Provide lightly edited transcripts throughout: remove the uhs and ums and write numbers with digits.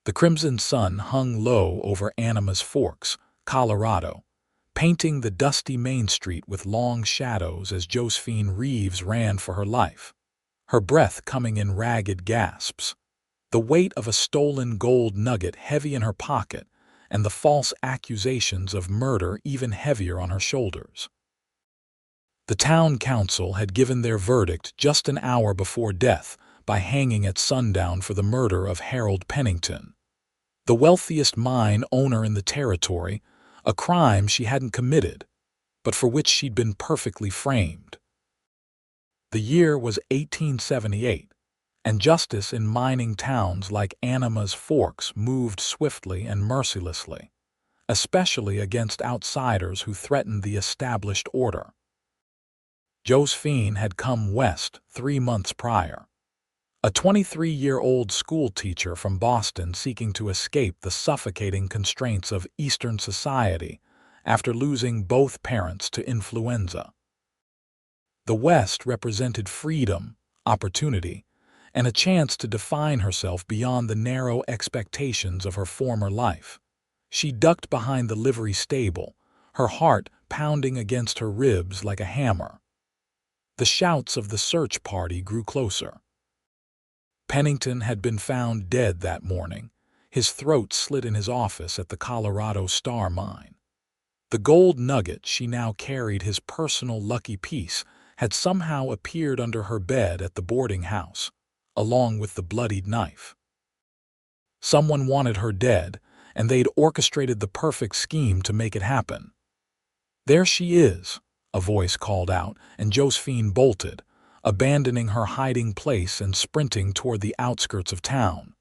The crimson sun hung low over Animas Forks, Colorado, painting the dusty Main Street with long shadows as Josephine Reeves ran for her life, her breath coming in ragged gasps, the weight of a stolen gold nugget heavy in her pocket, and the false accusations of murder even heavier on her shoulders. The town council had given their verdict just an hour before death by hanging at sundown for the murder of Harold Pennington, the wealthiest mine owner in the territory, a crime she hadn't committed, but for which she'd been perfectly framed. The year was 1878, and justice in mining towns like Animas Forks moved swiftly and mercilessly, especially against outsiders who threatened the established order. Josephine had come west 3 months prior, a 23-year-old schoolteacher from Boston seeking to escape the suffocating constraints of Eastern society after losing both parents to influenza. The West represented freedom, opportunity, and a chance to define herself beyond the narrow expectations of her former life. She ducked behind the livery stable, her heart pounding against her ribs like a hammer. The shouts of the search party grew closer. Pennington had been found dead that morning, his throat slit in his office at the Colorado Star mine. The gold nugget she now carried, his personal lucky piece, had somehow appeared under her bed at the boarding house, along with the bloodied knife. Someone wanted her dead, and they'd orchestrated the perfect scheme to make it happen. "There she is," a voice called out, and Josephine bolted, abandoning her hiding place and sprinting toward the outskirts of town.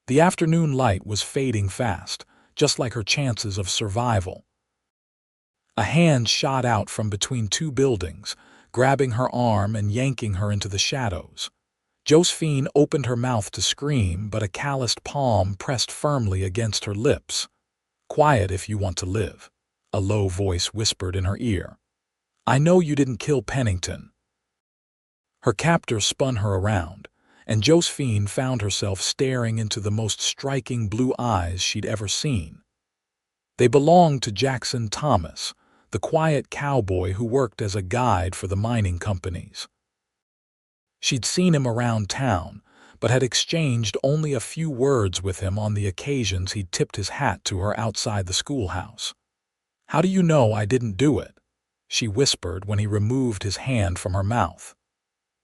The afternoon light was fading fast, just like her chances of survival. A hand shot out from between two buildings, grabbing her arm and yanking her into the shadows. Josephine opened her mouth to scream, but a calloused palm pressed firmly against her lips. "Quiet if you want to live," a low voice whispered in her ear. "I know you didn't kill Pennington." Her captor spun her around, and Josephine found herself staring into the most striking blue eyes she'd ever seen. They belonged to Jackson Thomas, the quiet cowboy who worked as a guide for the mining companies. She'd seen him around town, but had exchanged only a few words with him on the occasions he'd tipped his hat to her outside the schoolhouse. "How do you know I didn't do it?" she whispered when he removed his hand from her mouth.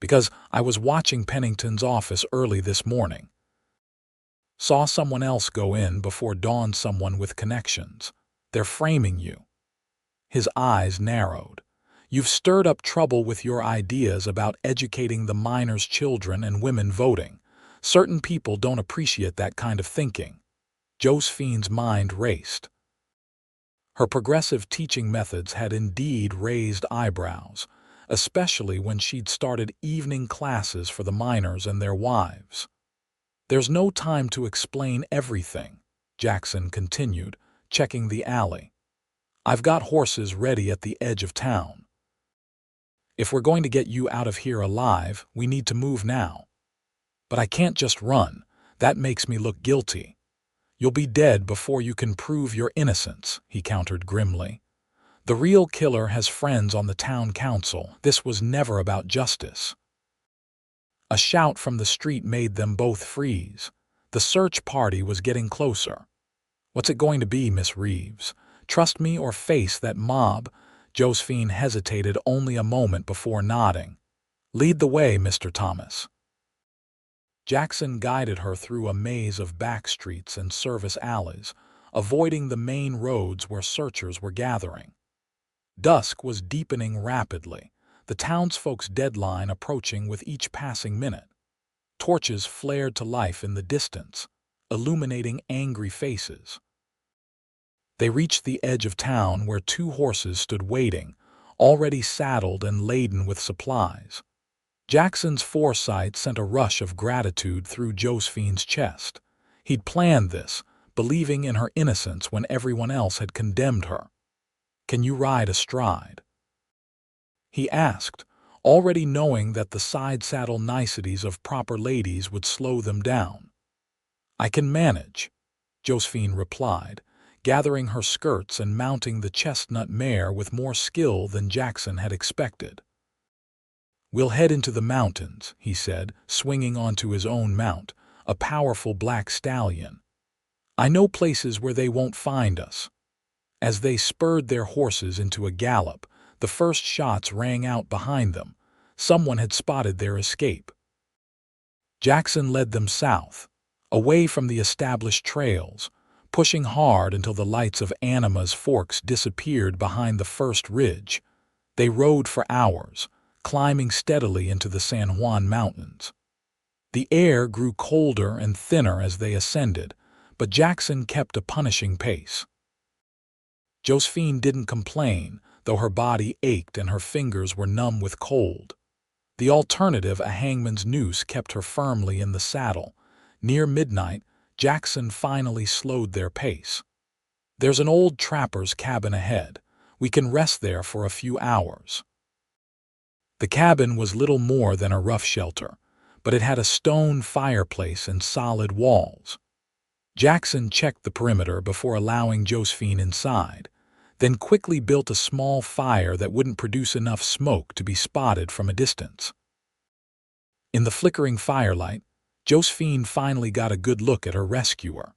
"Because I was watching Pennington's office early this morning. Saw someone else go in before dawn, someone with connections. They're framing you." His eyes narrowed. "You've stirred up trouble with your ideas about educating the miners' children and women voting. Certain people don't appreciate that kind of thinking." Josephine's mind raced. Her progressive teaching methods had indeed raised eyebrows, especially when she'd started evening classes for the miners and their wives. "There's no time to explain everything," Jackson continued, checking the alley. "I've got horses ready at the edge of town. If we're going to get you out of here alive, we need to move now." "But I can't just run. That makes me look guilty." "You'll be dead before you can prove your innocence," he countered grimly. "The real killer has friends on the town council. This was never about justice." A shout from the street made them both freeze. The search party was getting closer. "What's it going to be, Miss Reeves? Trust me or face that mob?" Josephine hesitated only a moment before nodding. "Lead the way, Mr. Thomas." Jackson guided her through a maze of back streets and service alleys, avoiding the main roads where searchers were gathering. Dusk was deepening rapidly, the townsfolk's deadline approaching with each passing minute. Torches flared to life in the distance, illuminating angry faces. They reached the edge of town where 2 horses stood waiting, already saddled and laden with supplies. Jackson's foresight sent a rush of gratitude through Josephine's chest. He'd planned this, believing in her innocence when everyone else had condemned her. "Can you ride astride?" he asked, already knowing that the side saddle niceties of proper ladies would slow them down. "I can manage," Josephine replied, gathering her skirts and mounting the chestnut mare with more skill than Jackson had expected. "We'll head into the mountains," he said, swinging onto his own mount, a powerful black stallion. "I know places where they won't find us." As they spurred their horses into a gallop, the first shots rang out behind them. Someone had spotted their escape. Jackson led them south, away from the established trails, pushing hard until the lights of Anima's Forks disappeared behind the first ridge. They rode for hours, climbing steadily into the San Juan Mountains. The air grew colder and thinner as they ascended, but Jackson kept a punishing pace. Josephine didn't complain, though her body ached and her fingers were numb with cold. The alternative, a hangman's noose, kept her firmly in the saddle. Near midnight, Jackson finally slowed their pace. "There's an old trapper's cabin ahead. We can rest there for a few hours." The cabin was little more than a rough shelter, but it had a stone fireplace and solid walls. Jackson checked the perimeter before allowing Josephine inside, then quickly built a small fire that wouldn't produce enough smoke to be spotted from a distance. In the flickering firelight, Josephine finally got a good look at her rescuer.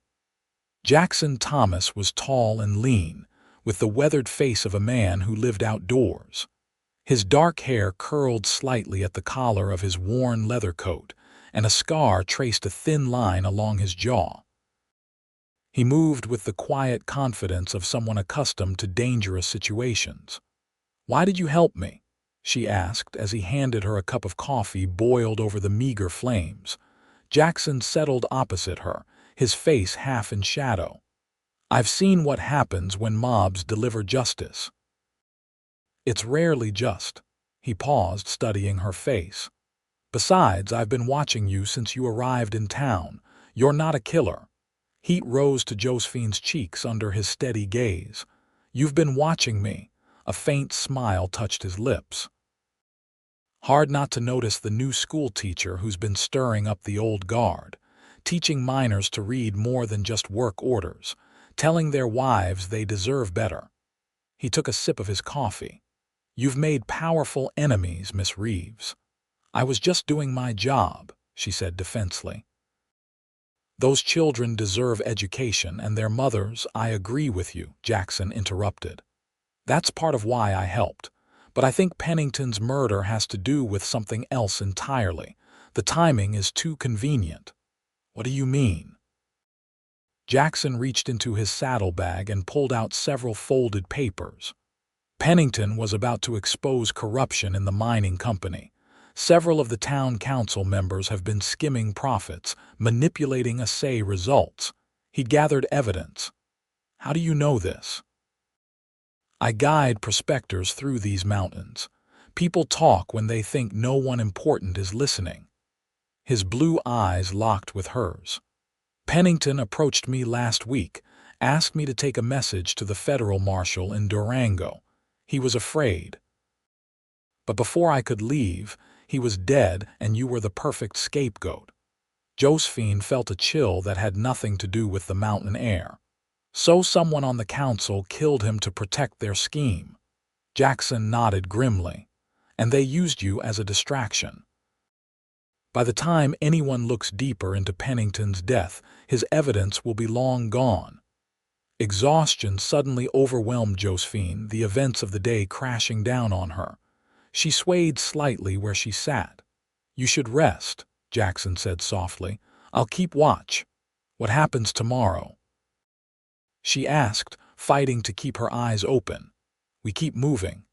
Jackson Thomas was tall and lean, with the weathered face of a man who lived outdoors. His dark hair curled slightly at the collar of his worn leather coat, and a scar traced a thin line along his jaw. He moved with the quiet confidence of someone accustomed to dangerous situations. "Why did you help me?" she asked as he handed her a cup of coffee boiled over the meager flames. Jackson settled opposite her, his face half in shadow. "I've seen what happens when mobs deliver justice. It's rarely just." He paused, studying her face. "Besides, I've been watching you since you arrived in town. You're not a killer." Heat rose to Josephine's cheeks under his steady gaze. "You've been watching me." A faint smile touched his lips. Hard not to notice the new schoolteacher who's been stirring up the old guard, teaching minors to read more than just work orders, telling their wives they deserve better. He took a sip of his coffee. "You've made powerful enemies, Miss Reeves." "I was just doing my job," she said defensively. "Those children deserve education, and their mothers—" "I agree with you," Jackson interrupted. "That's part of why I helped. But I think Pennington's murder has to do with something else entirely. The timing is too convenient." "What do you mean?" Jackson reached into his saddlebag and pulled out several folded papers. Pennington was about to expose corruption in the mining company. Several of the town council members have been skimming profits, manipulating assay results. He'd gathered evidence. "How do you know this?" "I guide prospectors through these mountains. People talk when they think no one important is listening." His blue eyes locked with hers. "Pennington approached me last week, asked me to take a message to the federal marshal in Durango. He was afraid. But before I could leave, he was dead, and you were the perfect scapegoat." Josephine felt a chill that had nothing to do with the mountain air. "So someone on the council killed him to protect their scheme." Jackson nodded grimly. "And they used you as a distraction. By the time anyone looks deeper into Pennington's death, his evidence will be long gone." Exhaustion suddenly overwhelmed Josephine, the events of the day crashing down on her. She swayed slightly where she sat. "You should rest," Jackson said softly. "I'll keep watch." "What happens tomorrow?" she asked, fighting to keep her eyes open. "We keep moving.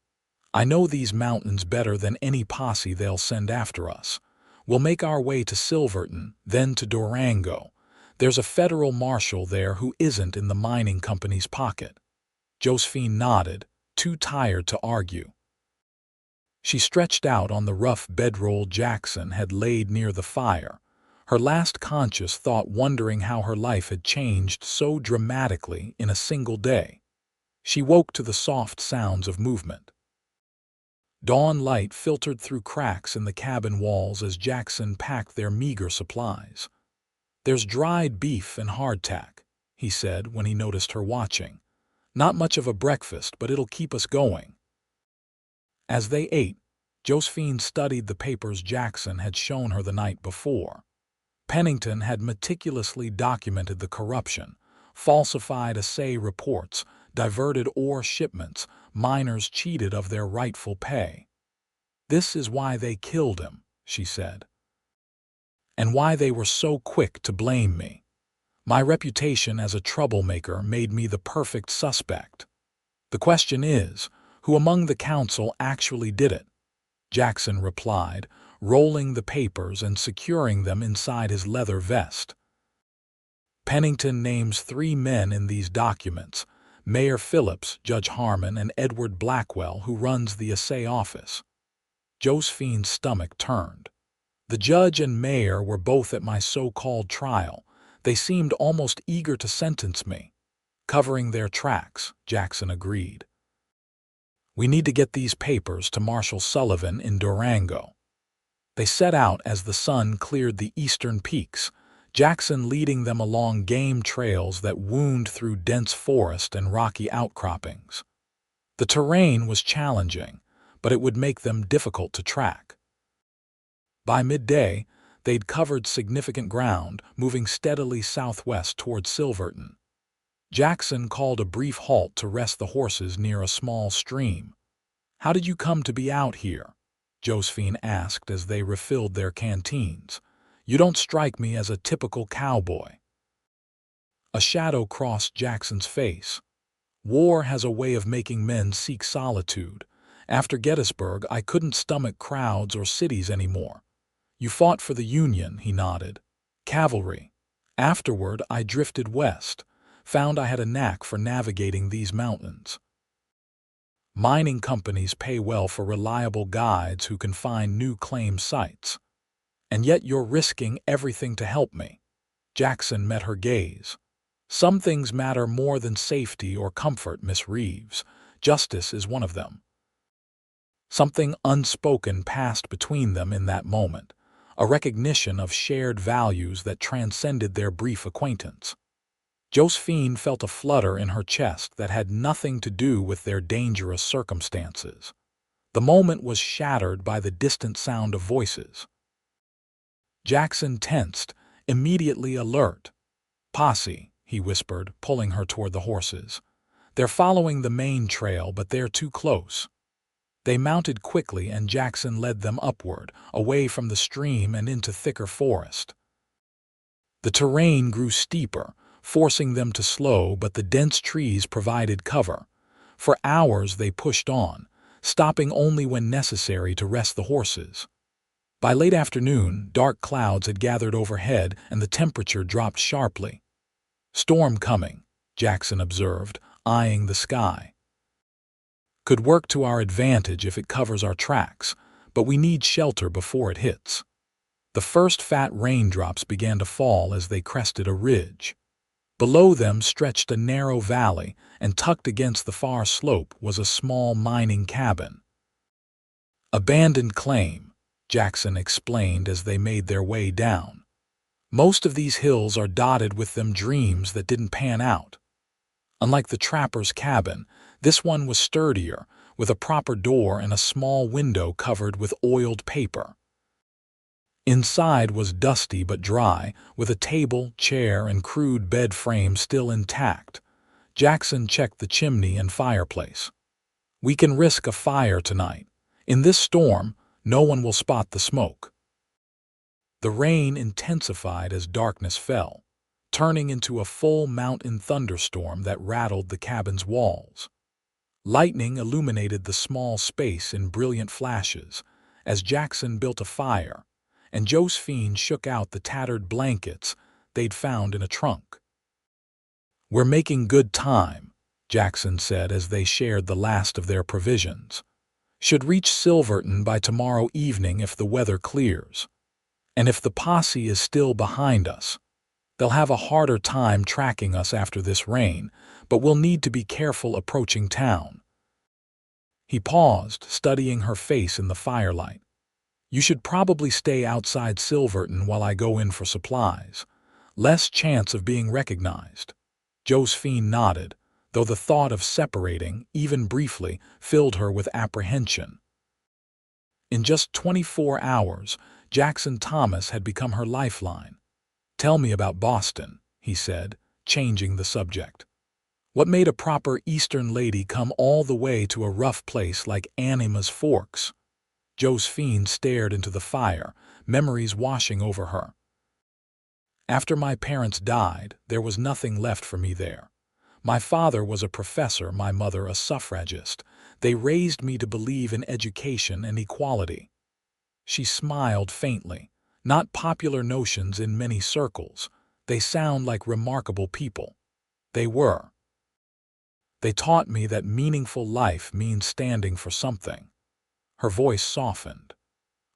I know these mountains better than any posse they'll send after us. We'll make our way to Silverton, then to Durango. There's a federal marshal there who isn't in the mining company's pocket." Josephine nodded, too tired to argue. She stretched out on the rough bedroll Jackson had laid near the fire, her last conscious thought wondering how her life had changed so dramatically in a single day. She woke to the soft sounds of movement. Dawn light filtered through cracks in the cabin walls as Jackson packed their meager supplies. "There's dried beef and hardtack," he said when he noticed her watching. "Not much of a breakfast, but it'll keep us going." As they ate, Josephine studied the papers Jackson had shown her the night before. Pennington had meticulously documented the corruption, falsified assay reports, diverted ore shipments, miners cheated of their rightful pay. "This is why they killed him," she said, "and why they were so quick to blame me. My reputation as a troublemaker made me the perfect suspect. The question is, who among the council actually did it?" Jackson replied, rolling the papers and securing them inside his leather vest. "Pennington names 3 men in these documents: Mayor Phillips, Judge Harmon, and Edward Blackwell, who runs the assay office." Josephine's stomach turned. "The judge and mayor were both at my so-called trial. They seemed almost eager to sentence me." "Covering their tracks," Jackson agreed. "We need to get these papers to Marshal Sullivan in Durango." They set out as the sun cleared the eastern peaks, Jackson leading them along game trails that wound through dense forest and rocky outcroppings. The terrain was challenging, but it would make them difficult to track. By midday, they'd covered significant ground, moving steadily southwest toward Silverton. Jackson called a brief halt to rest the horses near a small stream. "How did you come to be out here?" Josephine asked as they refilled their canteens. "You don't strike me as a typical cowboy." A shadow crossed Jackson's face. "War has a way of making men seek solitude. After Gettysburg, I couldn't stomach crowds or cities anymore." "You fought for the Union," he nodded. "Cavalry. Afterward, I drifted west, found I had a knack for navigating these mountains. Mining companies pay well for reliable guides who can find new claim sites. And yet you're risking everything to help me." Jackson met her gaze. "Some things matter more than safety or comfort, Miss Reeves. Justice is one of them." Something unspoken passed between them in that moment, a recognition of shared values that transcended their brief acquaintance. Josephine felt a flutter in her chest that had nothing to do with their dangerous circumstances. The moment was shattered by the distant sound of voices. Jackson tensed, immediately alert. "Posse," he whispered, pulling her toward the horses. "They're following the main trail, but they're too close." They mounted quickly and Jackson led them upward, away from the stream and into thicker forest. The terrain grew steeper, forcing them to slow, but the dense trees provided cover. For hours they pushed on, stopping only when necessary to rest the horses. By late afternoon, dark clouds had gathered overhead and the temperature dropped sharply. "Storm coming," Jackson observed, eyeing the sky. "Could work to our advantage if it covers our tracks, but we need shelter before it hits." The first fat raindrops began to fall as they crested a ridge. Below them stretched a narrow valley, and tucked against the far slope was a small mining cabin. "Abandoned claim," Jackson explained as they made their way down. "Most of these hills are dotted with them dreams that didn't pan out." Unlike the trapper's cabin, this one was sturdier, with a proper door and a small window covered with oiled paper. Inside was dusty but dry, with a table, chair, and crude bed frame still intact. Jackson checked the chimney and fireplace. "We can risk a fire tonight. In this storm, no one will spot the smoke." The rain intensified as darkness fell, turning into a full mountain thunderstorm that rattled the cabin's walls. Lightning illuminated the small space in brilliant flashes as Jackson built a fire, and Josephine shook out the tattered blankets they'd found in a trunk. "We're making good time," Jackson said as they shared the last of their provisions. "Should reach Silverton by tomorrow evening if the weather clears. And if the posse is still behind us, they'll have a harder time tracking us after this rain, but we'll need to be careful approaching town." He paused, studying her face in the firelight. "You should probably stay outside Silverton while I go in for supplies. Less chance of being recognized. Josephine nodded, though the thought of separating, even briefly, filled her with apprehension. In just 24 hours, Jackson Thomas had become her lifeline. "Tell me about Boston," he said, changing the subject. "What made a proper Eastern lady come all the way to a rough place like Anima's Forks?" Josephine stared into the fire, memories washing over her. "After my parents died, there was nothing left for me there. My father was a professor, my mother a suffragist. They raised me to believe in education and equality." She smiled faintly. "Not popular notions in many circles. They sound like remarkable people." They were. "They taught me that meaningful life means standing for something." Her voice softened.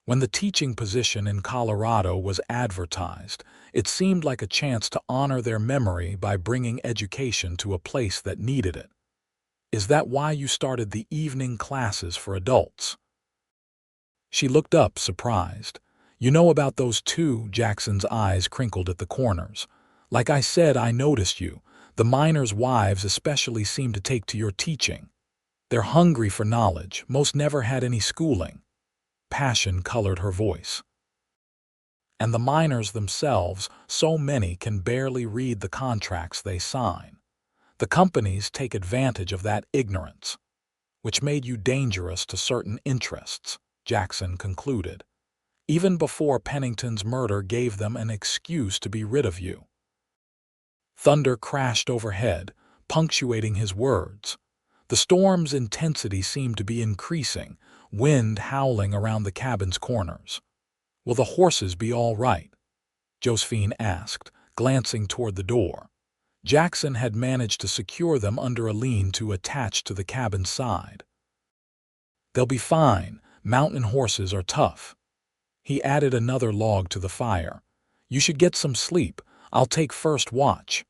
When the teaching position in Colorado was advertised, it seemed like a chance to honor their memory by bringing education to a place that needed it. "Is that why you started the evening classes for adults?" She looked up, surprised. "You know about those two?" Jackson's eyes crinkled at the corners. "Like I said, I noticed you. The miners' wives especially seem to take to your teaching. They're hungry for knowledge, most never had any schooling." Passion colored her voice. "And the miners themselves, so many can barely read the contracts they sign. The companies take advantage of that ignorance." "Which made you dangerous to certain interests," Jackson concluded. "Even before Pennington's murder gave them an excuse to be rid of you." Thunder crashed overhead, punctuating his words. The storm's intensity seemed to be increasing, wind howling around the cabin's corners. "Will the horses be all right?" Josephine asked, glancing toward the door. Jackson had managed to secure them under a lean-to attached to the cabin's side. "They'll be fine. Mountain horses are tough." He added another log to the fire. "You should get some sleep. I'll take first watch."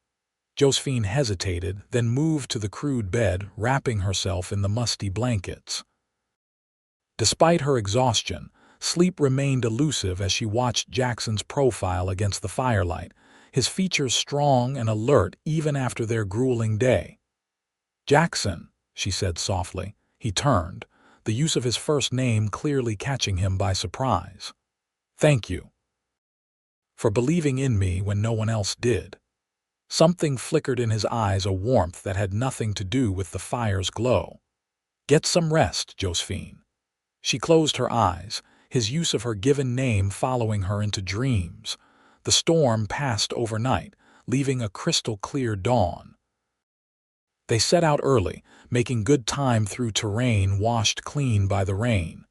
Josephine hesitated, then moved to the crude bed, wrapping herself in the musty blankets. Despite her exhaustion, sleep remained elusive as she watched Jackson's profile against the firelight, his features strong and alert even after their grueling day. "Jackson," she said softly. He turned, the use of his first name clearly catching him by surprise. "Thank you for believing in me when no one else did." Something flickered in his eyes, a warmth that had nothing to do with the fire's glow. "Get some rest, Josephine." She closed her eyes, his use of her given name following her into dreams. The storm passed overnight, leaving a crystal-clear dawn. They set out early, making good time through terrain washed clean by the rain.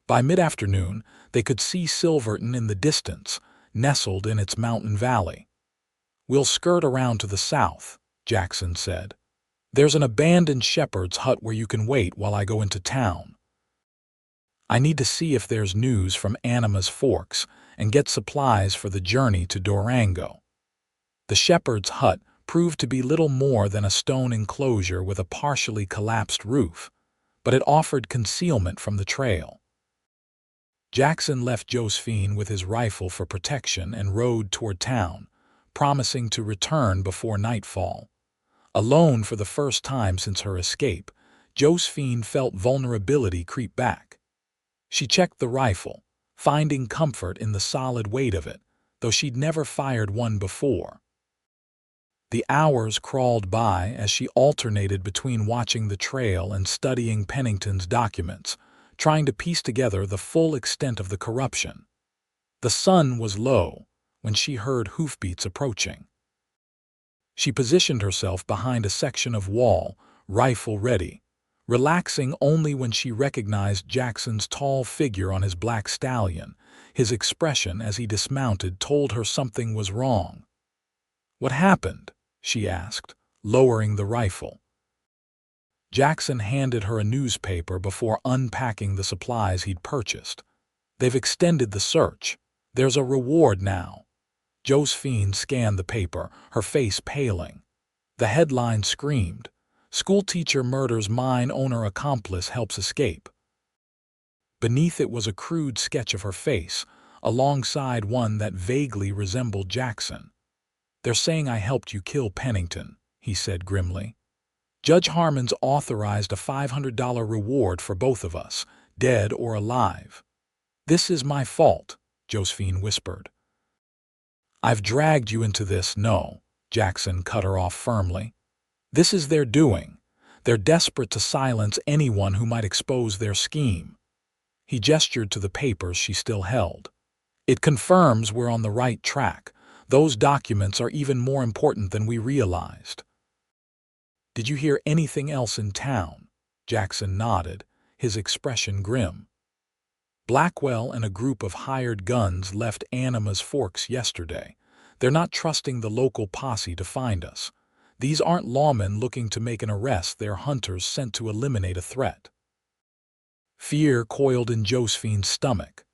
By mid-afternoon, they could see Silverton in the distance, nestled in its mountain valley. "We'll skirt around to the south," Jackson said. "There's an abandoned shepherd's hut where you can wait while I go into town. I need to see if there's news from Anima's Forks and get supplies for the journey to Durango." The shepherd's hut proved to be little more than a stone enclosure with a partially collapsed roof, but it offered concealment from the trail. Jackson left Josephine with his rifle for protection and rode toward town, promising to return before nightfall. Alone for the first time since her escape, Josephine felt vulnerability creep back. She checked the rifle, finding comfort in the solid weight of it, though she'd never fired one before. The hours crawled by as she alternated between watching the trail and studying Pennington's documents, trying to piece together the full extent of the corruption. The sun was low when she heard hoofbeats approaching. She positioned herself behind a section of wall, rifle ready, relaxing only when she recognized Jackson's tall figure on his black stallion. His expression as he dismounted told her something was wrong. "What happened?" she asked, lowering the rifle. Jackson handed her a newspaper before unpacking the supplies he'd purchased. "They've extended the search. There's a reward now." Josephine scanned the paper, her face paling. The headline screamed, "Schoolteacher murders mine owner accomplice helps escape." Beneath it was a crude sketch of her face, alongside one that vaguely resembled Jackson. They're saying I helped you kill Pennington, he said grimly. Judge Harmon's authorized a $500 reward for both of us, dead or alive. This is my fault, Josephine whispered. I've dragged you into this, no, Jackson cut her off firmly. This is their doing. They're desperate to silence anyone who might expose their scheme. He gestured to the papers she still held. It confirms we're on the right track. Those documents are even more important than we realized. Did you hear anything else in town? Jackson nodded, his expression grim. Blackwell and a group of hired guns left Anima's Forks yesterday. They're not trusting the local posse to find us. These aren't lawmen looking to make an arrest, they're hunters sent to eliminate a threat. Fear coiled in Josephine's stomach.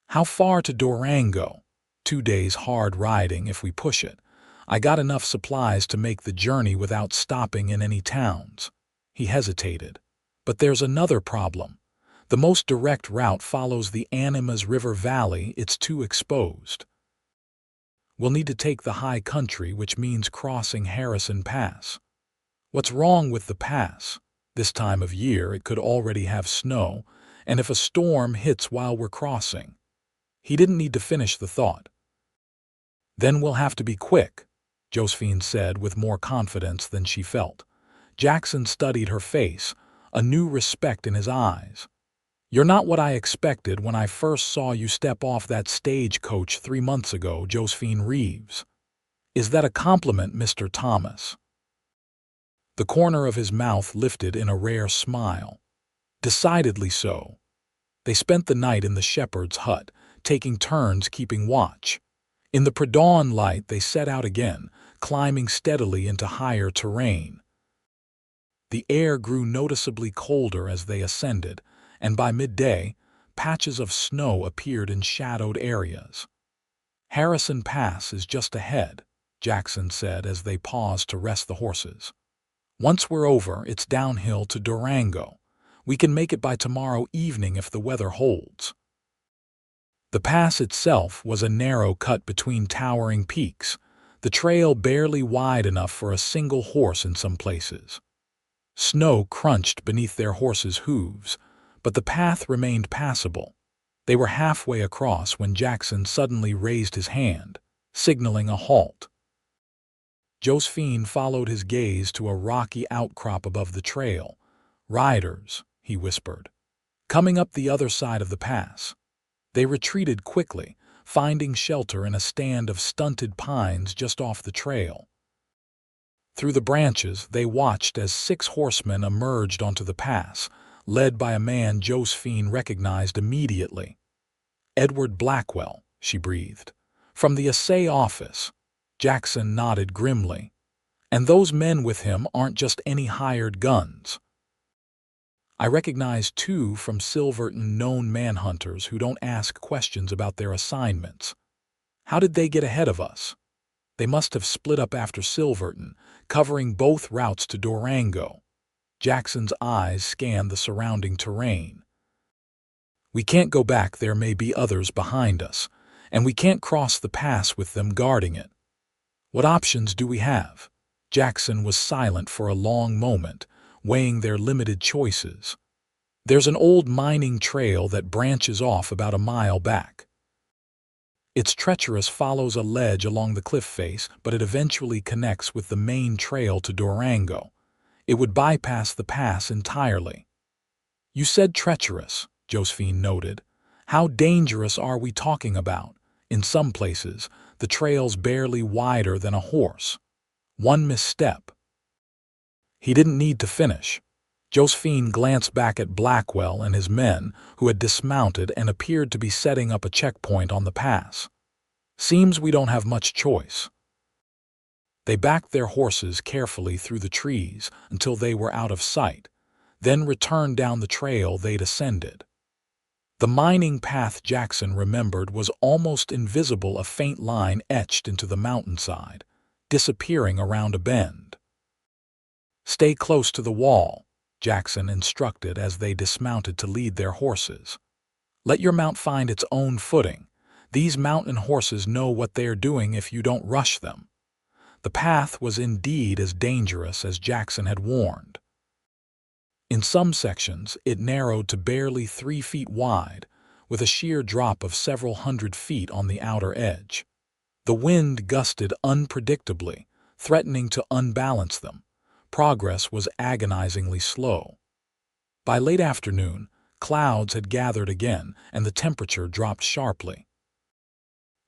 How far to Durango? 2 days hard riding if we push it. I got enough supplies to make the journey without stopping in any towns. He hesitated. But there's another problem. The most direct route follows the Animas River Valley. It's too exposed. We'll need to take the high country, which means crossing Harrison Pass. What's wrong with the pass? This time of year it could already have snow, and if a storm hits while we're crossing. He didn't need to finish the thought. Then we'll have to be quick, Josephine said with more confidence than she felt. Jackson studied her face, a new respect in his eyes. You're not what I expected when I first saw you step off that stagecoach 3 months ago, Josephine Reeves. Is that a compliment, Mr. Thomas? The corner of his mouth lifted in a rare smile. Decidedly so. They spent the night in the shepherd's hut, taking turns keeping watch. In the pre-dawn light they set out again, climbing steadily into higher terrain. The air grew noticeably colder as they ascended, and by midday, patches of snow appeared in shadowed areas. Harrison Pass is just ahead, Jackson said as they paused to rest the horses. Once we're over, it's downhill to Durango. We can make it by tomorrow evening if the weather holds. The pass itself was a narrow cut between towering peaks, the trail barely wide enough for a single horse in some places. Snow crunched beneath their horses' hooves, but the path remained passable. They were halfway across when Jackson suddenly raised his hand, signaling a halt. Josephine followed his gaze to a rocky outcrop above the trail. "Riders," he whispered, "coming up the other side of the pass." They retreated quickly, finding shelter in a stand of stunted pines just off the trail. Through the branches, they watched as 6 horsemen emerged onto the pass, led by a man Josephine recognized immediately. "Edward Blackwell," she breathed. "From the assay office." Jackson nodded grimly. "And those men with him aren't just any hired guns. I recognize 2 from Silverton, known manhunters who don't ask questions about their assignments. How did they get ahead of us? They must have split up after Silverton, covering both routes to Durango." Jackson's eyes scanned the surrounding terrain. "We can't go back, there may be others behind us, and we can't cross the pass with them guarding it. What options do we have?" Jackson was silent for a long moment, weighing their limited choices. "There's an old mining trail that branches off about a mile back. It's treacherous, follows a ledge along the cliff face, but it eventually connects with the main trail to Durango. It would bypass the pass entirely." "You said treacherous," Josephine noted. "How dangerous are we talking about? In some places, the trail's barely wider than a horse. One misstep." He didn't need to finish. Josephine glanced back at Blackwell and his men, who had dismounted and appeared to be setting up a checkpoint on the pass. "Seems we don't have much choice." They backed their horses carefully through the trees until they were out of sight, then returned down the trail they'd ascended. The mining path, Jackson remembered, was almost invisible, a faint line etched into the mountainside, disappearing around a bend. "Stay close to the wall," Jackson instructed as they dismounted to lead their horses. "Let your mount find its own footing. These mountain horses know what they're doing if you don't rush them." The path was indeed as dangerous as Jackson had warned. In some sections, it narrowed to barely 3 feet wide, with a sheer drop of several hundred feet on the outer edge. The wind gusted unpredictably, threatening to unbalance them. Progress was agonizingly slow. By late afternoon, clouds had gathered again, and the temperature dropped sharply.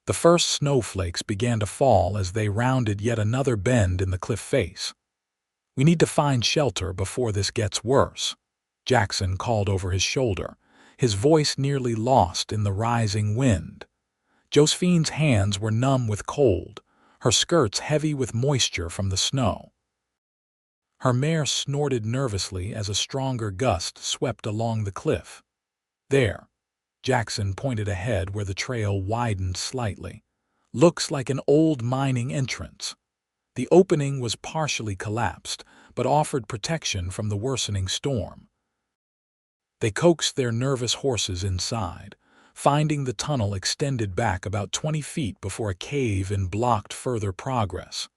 The first snowflakes began to fall as they rounded yet another bend in the cliff face. "We need to find shelter before this gets worse," Jackson called over his shoulder, his voice nearly lost in the rising wind. Josephine's hands were numb with cold, her skirts heavy with moisture from the snow. Her mare snorted nervously as a stronger gust swept along the cliff. "There," Jackson pointed ahead where the trail widened slightly. "Looks like an old mining entrance." The opening was partially collapsed, but offered protection from the worsening storm. They coaxed their nervous horses inside, finding the tunnel extended back about 20 feet before a cave-in blocked further progress.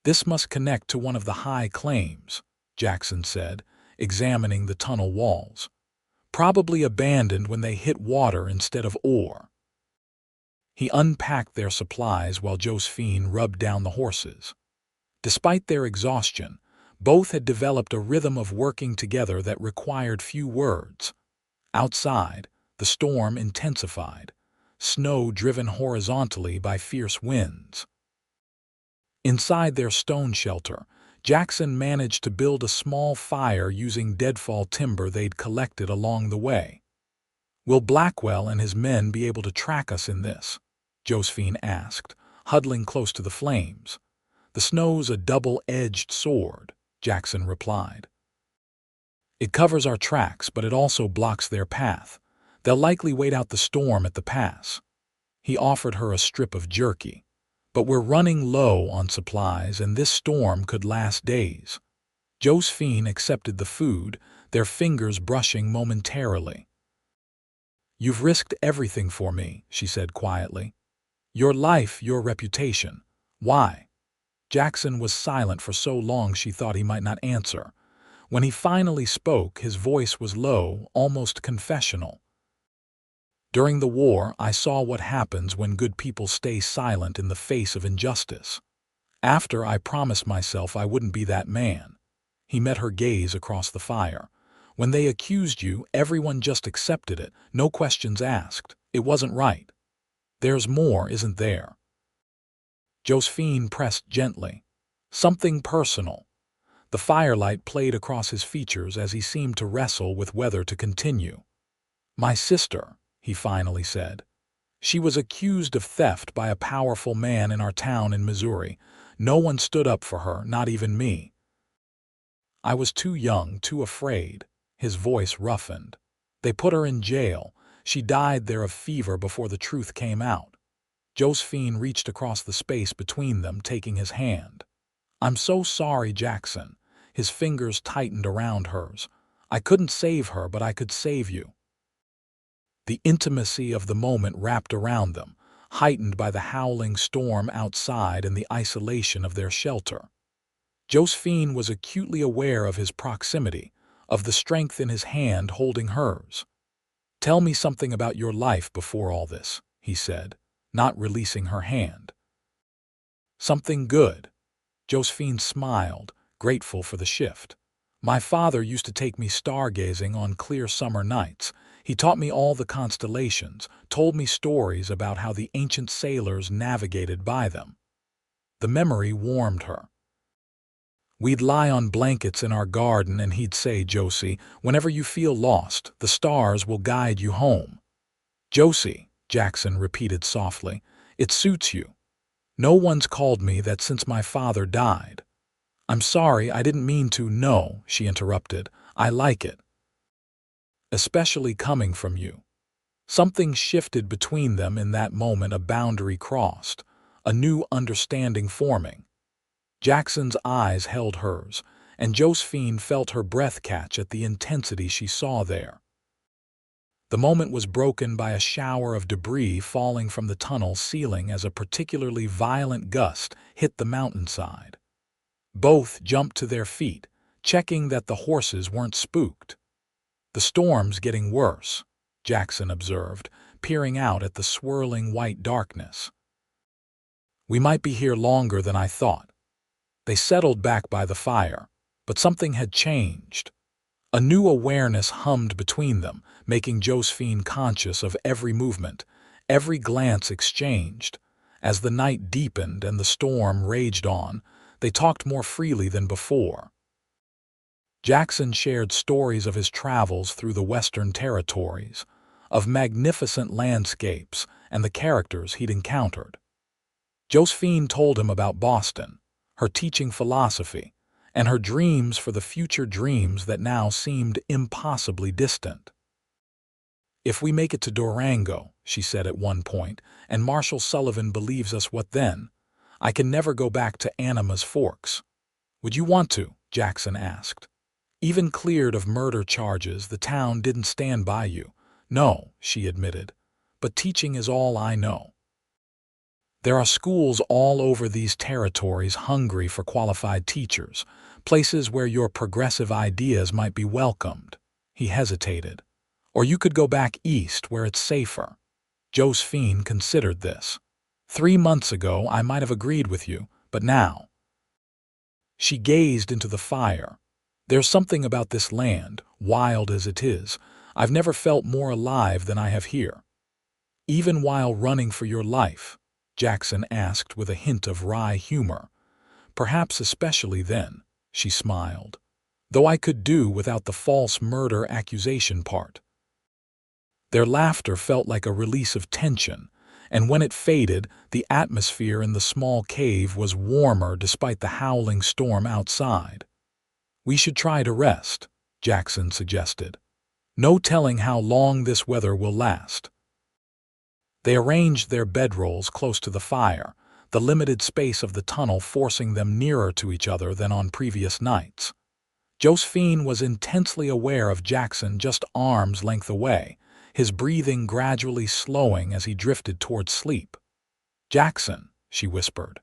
"This must connect to one of the high claims," Jackson said, examining the tunnel walls. "Probably abandoned when they hit water instead of ore." He unpacked their supplies while Josephine rubbed down the horses. Despite their exhaustion, both had developed a rhythm of working together that required few words. Outside, the storm intensified, snow driven horizontally by fierce winds. Inside their stone shelter, Jackson managed to build a small fire using deadfall timber they'd collected along the way. "Will Blackwell and his men be able to track us in this?" Josephine asked, huddling close to the flames. "The snow's a double-edged sword," Jackson replied. "It covers our tracks, but it also blocks their path. They'll likely wait out the storm at the pass." He offered her a strip of jerky. "But we're running low on supplies, and this storm could last days." Josephine accepted the food, their fingers brushing momentarily. "You've risked everything for me," she said quietly. "Your life, your reputation. Why?" Jackson was silent for so long she thought he might not answer. When he finally spoke, his voice was low, almost confessional. "During the war, I saw what happens when good people stay silent in the face of injustice. After, I promised myself I wouldn't be that man." He met her gaze across the fire. "When they accused you, everyone just accepted it, no questions asked. It wasn't right. There's more, isn't there?" Josephine pressed gently. "Something personal." The firelight played across his features as he seemed to wrestle with whether to continue. "My sister," he finally said. "She was accused of theft by a powerful man in our town in Missouri. No one stood up for her, not even me. I was too young, too afraid." His voice roughened. "They put her in jail. She died there of fever before the truth came out." Josephine reached across the space between them, taking his hand. "I'm so sorry, Jackson." His fingers tightened around hers. "I couldn't save her, but I could save you." The intimacy of the moment wrapped around them, heightened by the howling storm outside and the isolation of their shelter. Josephine was acutely aware of his proximity, of the strength in his hand holding hers. "Tell me something about your life before all this," he said, not releasing her hand. "Something good." Josephine smiled, grateful for the shift. "My father used to take me stargazing on clear summer nights. He taught me all the constellations, told me stories about how the ancient sailors navigated by them." The memory warmed her. "We'd lie on blankets in our garden and he'd say, 'Josie, whenever you feel lost, the stars will guide you home.'" "Josie," Jackson repeated softly, "it suits you." "No one's called me that since my father died." "I'm sorry, I didn't mean to." "No," she interrupted. "I like it. Especially coming from you." Something shifted between them in that moment. A boundary crossed, a new understanding forming. Jackson's eyes held hers, and Josephine felt her breath catch at the intensity she saw there. The moment was broken by a shower of debris falling from the tunnel ceiling as a particularly violent gust hit the mountainside. Both jumped to their feet, checking that the horses weren't spooked. "The storm's getting worse," Jackson observed, peering out at the swirling white darkness. "We might be here longer than I thought." They settled back by the fire, but something had changed. A new awareness hummed between them, making Josephine conscious of every movement, every glance exchanged. As the night deepened and the storm raged on, they talked more freely than before. Jackson shared stories of his travels through the Western Territories, of magnificent landscapes and the characters he'd encountered. Josephine told him about Boston, her teaching philosophy, and her dreams for the future, dreams that now seemed impossibly distant. "If we make it to Durango," she said at one point, "and Marshal Sullivan believes us, what then? I can never go back to Anima's Forks." "Would you want to?" Jackson asked. "Even cleared of murder charges, the town didn't stand by you." "No," she admitted, "but teaching is all I know. There are schools all over these territories hungry for qualified teachers, places where your progressive ideas might be welcomed." He hesitated. "Or you could go back east where it's safer." Josephine considered this. 3 months ago I might have agreed with you, but now—" She gazed into the fire. "There's something about this land, wild as it is. I've never felt more alive than I have here." "Even while running for your life?" Jackson asked with a hint of wry humor. "Perhaps especially then," she smiled. "Though I could do without the false murder accusation part." Their laughter felt like a release of tension, and when it faded, the atmosphere in the small cave was warmer despite the howling storm outside. "We should try to rest," Jackson suggested. "No telling how long this weather will last." They arranged their bedrolls close to the fire, the limited space of the tunnel forcing them nearer to each other than on previous nights. Josephine was intensely aware of Jackson just arm's length away, his breathing gradually slowing as he drifted toward sleep. "Jackson," she whispered.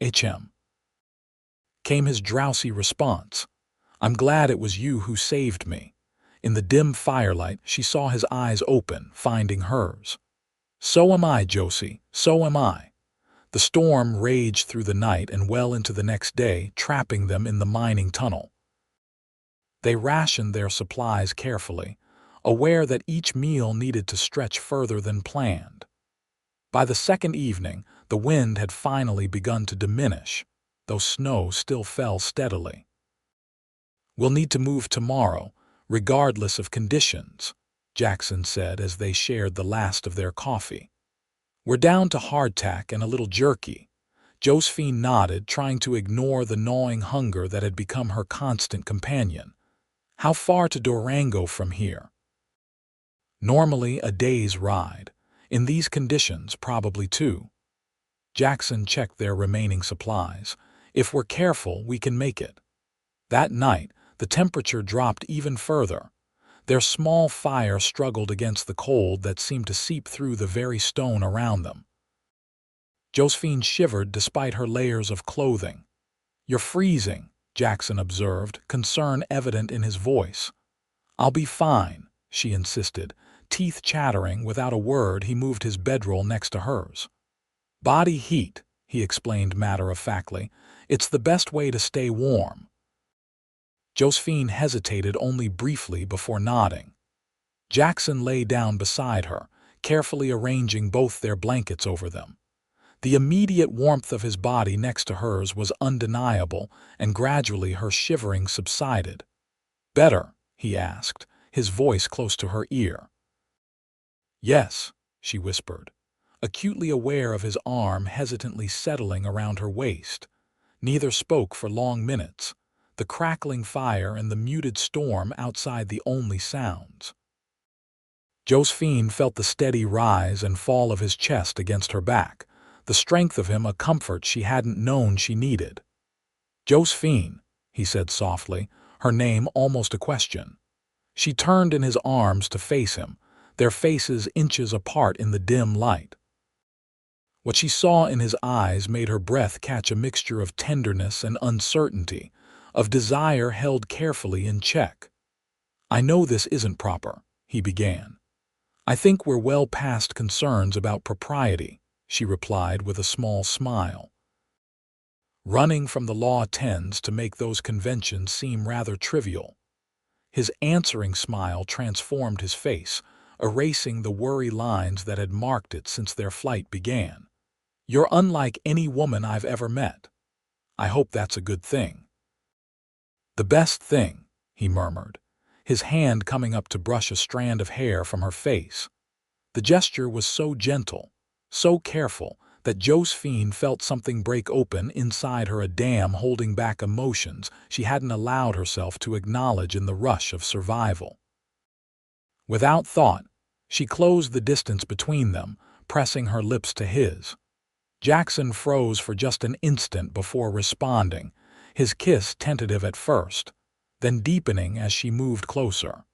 "H.M." Came his drowsy response. "I'm glad it was you who saved me." In the dim firelight, she saw his eyes open, finding hers. "So am I, Josie, so am I." The storm raged through the night and well into the next day, trapping them in the mining tunnel. They rationed their supplies carefully, aware that each meal needed to stretch further than planned. By the second evening, the wind had finally begun to diminish, though snow still fell steadily. "We'll need to move tomorrow, regardless of conditions," Jackson said as they shared the last of their coffee. "We're down to hardtack and a little jerky." Josephine nodded, trying to ignore the gnawing hunger that had become her constant companion. "How far to Durango from here?" "Normally a day's ride. In these conditions, probably 2. Jackson checked their remaining supplies. "If we're careful, we can make it." That night, the temperature dropped even further. Their small fire struggled against the cold that seemed to seep through the very stone around them. Josephine shivered despite her layers of clothing. "You're freezing," Jackson observed, concern evident in his voice. "I'll be fine," she insisted. Teeth chattering, without a word, he moved his bedroll next to hers. "Body heat," he explained matter-of-factly. "It's the best way to stay warm." Josephine hesitated only briefly before nodding. Jackson lay down beside her, carefully arranging both their blankets over them. The immediate warmth of his body next to hers was undeniable, and gradually her shivering subsided. "Better?" he asked, his voice close to her ear. "Yes," she whispered, acutely aware of his arm hesitantly settling around her waist. Neither spoke for long minutes, the crackling fire and the muted storm outside the only sounds. Josephine felt the steady rise and fall of his chest against her back, the strength of him a comfort she hadn't known she needed. "Josephine," he said softly, her name almost a question. She turned in his arms to face him, their faces inches apart in the dim light. What she saw in his eyes made her breath catch a mixture of tenderness and uncertainty, of desire held carefully in check. "I know this isn't proper," he began. "I think we're well past concerns about propriety," she replied with a small smile. Running from the law tends to make those conventions seem rather trivial. His answering smile transformed his face, erasing the worry lines that had marked it since their flight began. "You're unlike any woman I've ever met. I hope that's a good thing." "The best thing," he murmured, his hand coming up to brush a strand of hair from her face. The gesture was so gentle, so careful, that Josephine felt something break open inside her, a dam holding back emotions she hadn't allowed herself to acknowledge in the rush of survival. Without thought, she closed the distance between them, pressing her lips to his. Jackson froze for just an instant before responding, his kiss tentative at first, then deepening as she moved closer.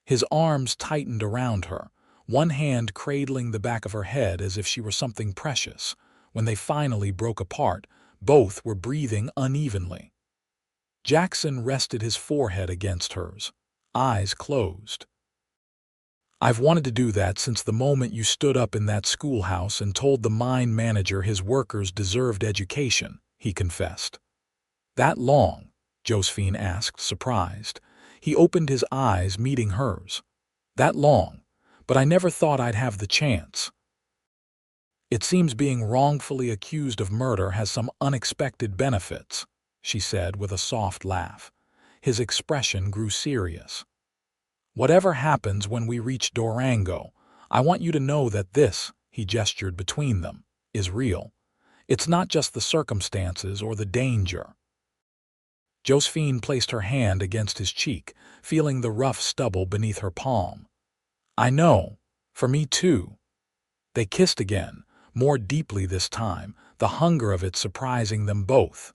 His arms tightened around her, one hand cradling the back of her head as if she were something precious. When they finally broke apart, both were breathing unevenly. Jackson rested his forehead against hers, eyes closed. "I've wanted to do that since the moment you stood up in that schoolhouse and told the mine manager his workers deserved education," he confessed. "That long?" Josephine asked, surprised. He opened his eyes, meeting hers. "That long, but I never thought I'd have the chance." "It seems being wrongfully accused of murder has some unexpected benefits," she said with a soft laugh. His expression grew serious. "Whatever happens when we reach Durango, I want you to know that this," he gestured between them, "is real. It's not just the circumstances or the danger." Josephine placed her hand against his cheek, feeling the rough stubble beneath her palm. "I know. For me too." They kissed again, more deeply this time, the hunger of it surprising them both.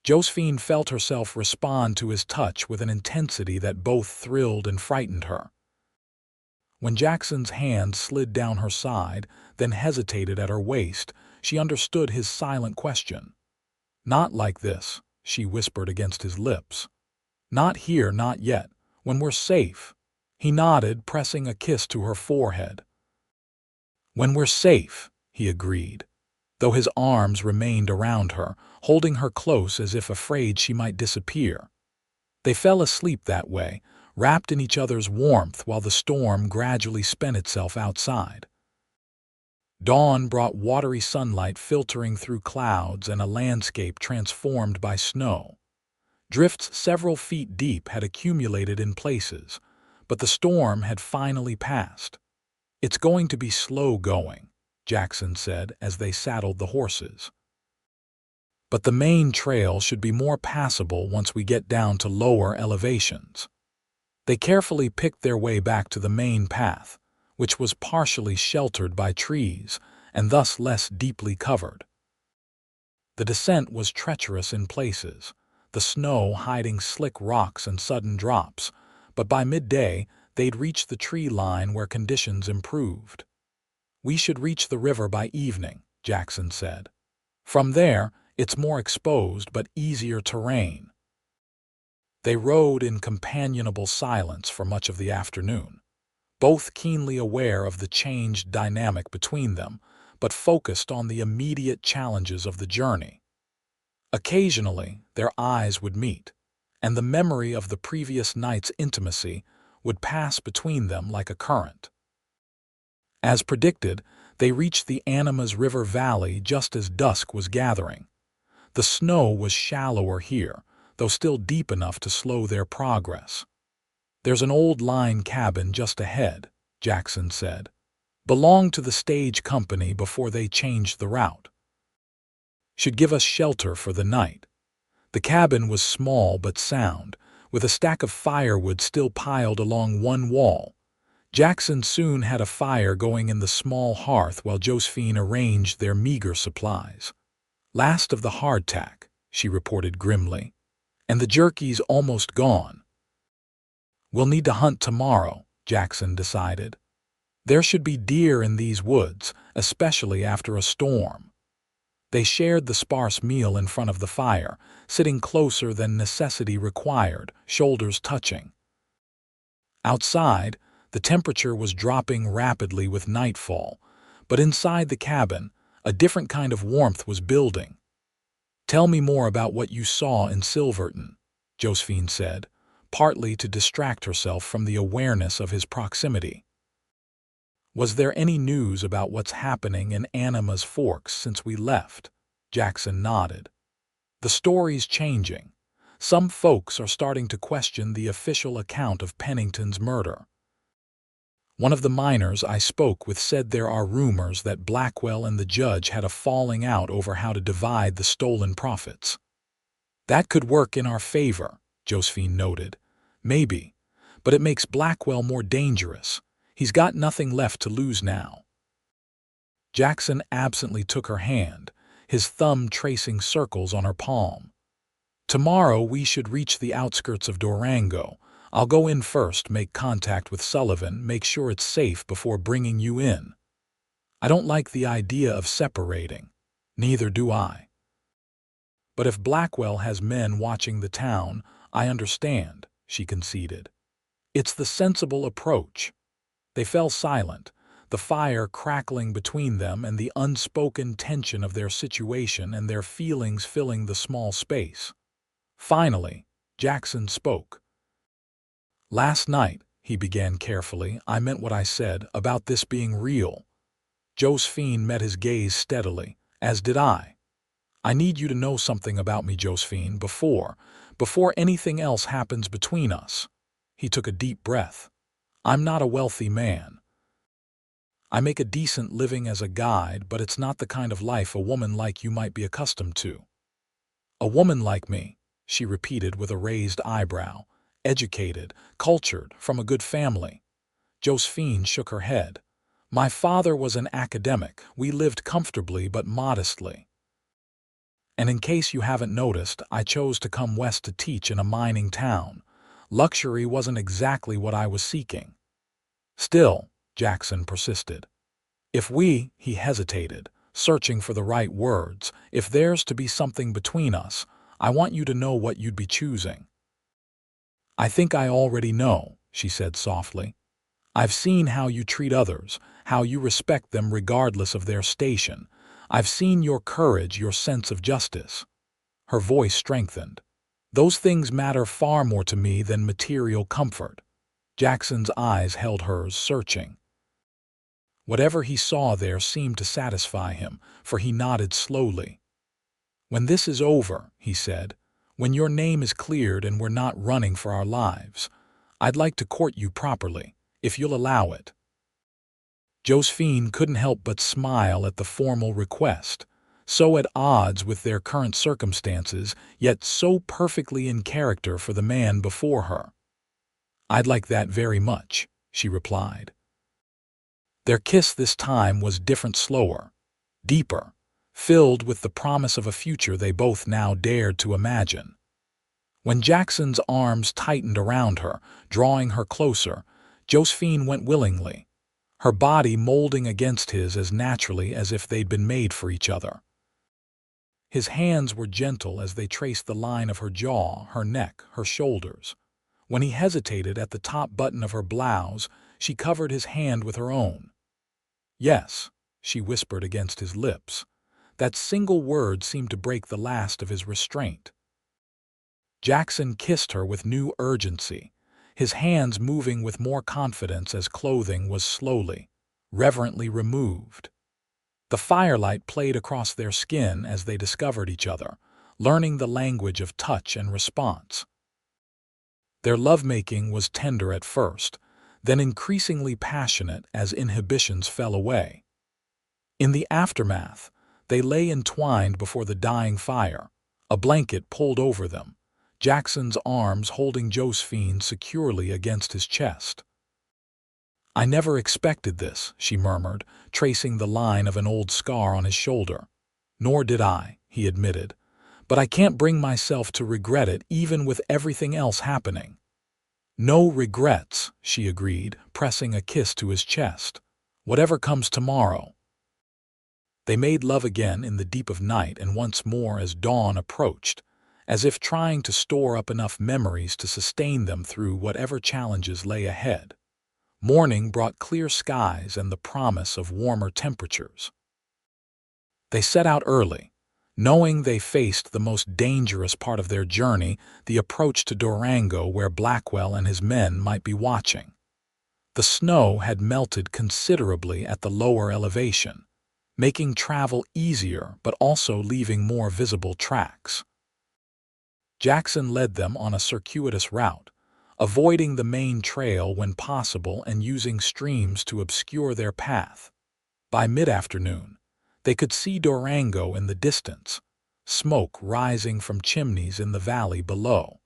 Josephine felt herself respond to his touch with an intensity that both thrilled and frightened her. When Jackson's hand slid down her side, then hesitated at her waist, she understood his silent question. "Not like this," she whispered against his lips. "Not here, not yet. When we're safe." He nodded, pressing a kiss to her forehead. "When we're safe," he agreed, though his arms remained around her, holding her close as if afraid she might disappear. They fell asleep that way, wrapped in each other's warmth while the storm gradually spent itself outside. Dawn brought watery sunlight filtering through clouds and a landscape transformed by snow. Drifts several feet deep had accumulated in places, but the storm had finally passed. "It's going to be slow going," Jackson said as they saddled the horses. "But the main trail should be more passable once we get down to lower elevations." They carefully picked their way back to the main path, which was partially sheltered by trees and thus less deeply covered. The descent was treacherous in places, the snow hiding slick rocks and sudden drops, but by midday they'd reached the tree line where conditions improved. "We should reach the river by evening," Jackson said. "From there, it's more exposed but easier terrain." They rode in companionable silence for much of the afternoon, both keenly aware of the changed dynamic between them, but focused on the immediate challenges of the journey. Occasionally, their eyes would meet, and the memory of the previous night's intimacy would pass between them like a current. As predicted, they reached the Animas River Valley just as dusk was gathering. The snow was shallower here, though still deep enough to slow their progress. "There's an old line cabin just ahead," Jackson said. "Belonged to the stage company before they changed the route. Should give us shelter for the night." The cabin was small but sound, with a stack of firewood still piled along one wall. Jackson soon had a fire going in the small hearth while Josephine arranged their meager supplies. "Last of the hardtack," she reported grimly, "and the jerky's almost gone." "We'll need to hunt tomorrow," Jackson decided. There should be deer in these woods, especially after a storm. They shared the sparse meal in front of the fire, sitting closer than necessity required, shoulders touching. Outside, the temperature was dropping rapidly with nightfall, but inside the cabin, a different kind of warmth was building. "Tell me more about what you saw in Silverton," Josephine said, partly to distract herself from the awareness of his proximity. "Was there any news about what's happening in Anima's Forks since we left?" Jackson nodded. "The story's changing. Some folks are starting to question the official account of Pennington's murder. One of the miners I spoke with said there are rumors that Blackwell and the judge had a falling out over how to divide the stolen profits." "That could work in our favor," Josephine noted. "Maybe, but it makes Blackwell more dangerous. He's got nothing left to lose now." Jackson absently took her hand, his thumb tracing circles on her palm. "Tomorrow we should reach the outskirts of Durango. I'll go in first, make contact with Sullivan, make sure it's safe before bringing you in. I don't like the idea of separating. Neither do I. But if Blackwell has men watching the town, I understand," she conceded. "It's the sensible approach." They fell silent, the fire crackling between them and the unspoken tension of their situation and their feelings filling the small space. Finally, Jackson spoke. "Last night," he began carefully, "I meant what I said about this being real." Josephine met his gaze steadily, as did I. "I need you to know something about me, Josephine, before anything else happens between us." He took a deep breath. "I'm not a wealthy man. I make a decent living as a guide, but it's not the kind of life a woman like you might be accustomed to." "A woman like me," she repeated with a raised eyebrow. "Educated, cultured, from a good family." Josephine shook her head. "My father was an academic. We lived comfortably but modestly. And in case you haven't noticed, I chose to come west to teach in a mining town. Luxury wasn't exactly what I was seeking." "Still," Jackson persisted, he hesitated, searching for the right words, "if there's to be something between us, I want you to know what you'd be choosing." "I think I already know," she said softly. "I've seen how you treat others, how you respect them regardless of their station. I've seen your courage, your sense of justice." Her voice strengthened. "Those things matter far more to me than material comfort." Jackson's eyes held hers, searching. Whatever he saw there seemed to satisfy him, for he nodded slowly. "When this is over," he said, "when your name is cleared and we're not running for our lives, I'd like to court you properly, if you'll allow it." Josephine couldn't help but smile at the formal request, so at odds with their current circumstances, yet so perfectly in character for the man before her. "I'd like that very much," she replied. Their kiss this time was different, slower, deeper, filled with the promise of a future they both now dared to imagine. When Jackson's arms tightened around her, drawing her closer, Josephine went willingly, her body molding against his as naturally as if they'd been made for each other. His hands were gentle as they traced the line of her jaw, her neck, her shoulders. When he hesitated at the top button of her blouse, she covered his hand with her own. "Yes," she whispered against his lips. That single word seemed to break the last of his restraint. Jackson kissed her with new urgency, his hands moving with more confidence as clothing was slowly, reverently removed. The firelight played across their skin as they discovered each other, learning the language of touch and response. Their lovemaking was tender at first, then increasingly passionate as inhibitions fell away. In the aftermath, they lay entwined before the dying fire, a blanket pulled over them, Jackson's arms holding Josephine securely against his chest. "I never expected this," she murmured, tracing the line of an old scar on his shoulder. "Nor did I," he admitted, "but I can't bring myself to regret it even with everything else happening." No regrets, she agreed, pressing a kiss to his chest. Whatever comes tomorrow. They made love again in the deep of night and once more as dawn approached, as if trying to store up enough memories to sustain them through whatever challenges lay ahead. Morning brought clear skies and the promise of warmer temperatures. They set out early, knowing they faced the most dangerous part of their journey, the approach to Durango where Blackwell and his men might be watching. The snow had melted considerably at the lower elevation, making travel easier but also leaving more visible tracks. Jackson led them on a circuitous route, avoiding the main trail when possible and using streams to obscure their path. By mid-afternoon, they could see Durango in the distance, smoke rising from chimneys in the valley below.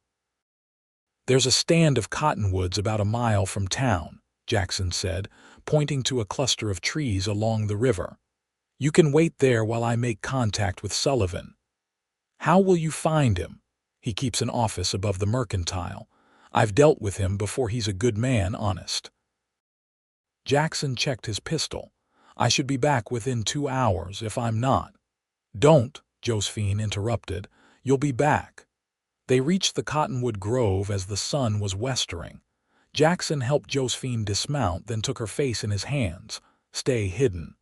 "There's a stand of cottonwoods about a mile from town," Jackson said, pointing to a cluster of trees along the river. "You can wait there while I make contact with Sullivan." "How will you find him?" "He keeps an office above the Mercantile. I've dealt with him before. He's a good man, honest." Jackson checked his pistol. "I should be back within 2 hours if I'm not." "Don't," Josephine interrupted. "You'll be back." They reached the cottonwood grove as the sun was westering. Jackson helped Josephine dismount, then took her face in his hands. "Stay hidden.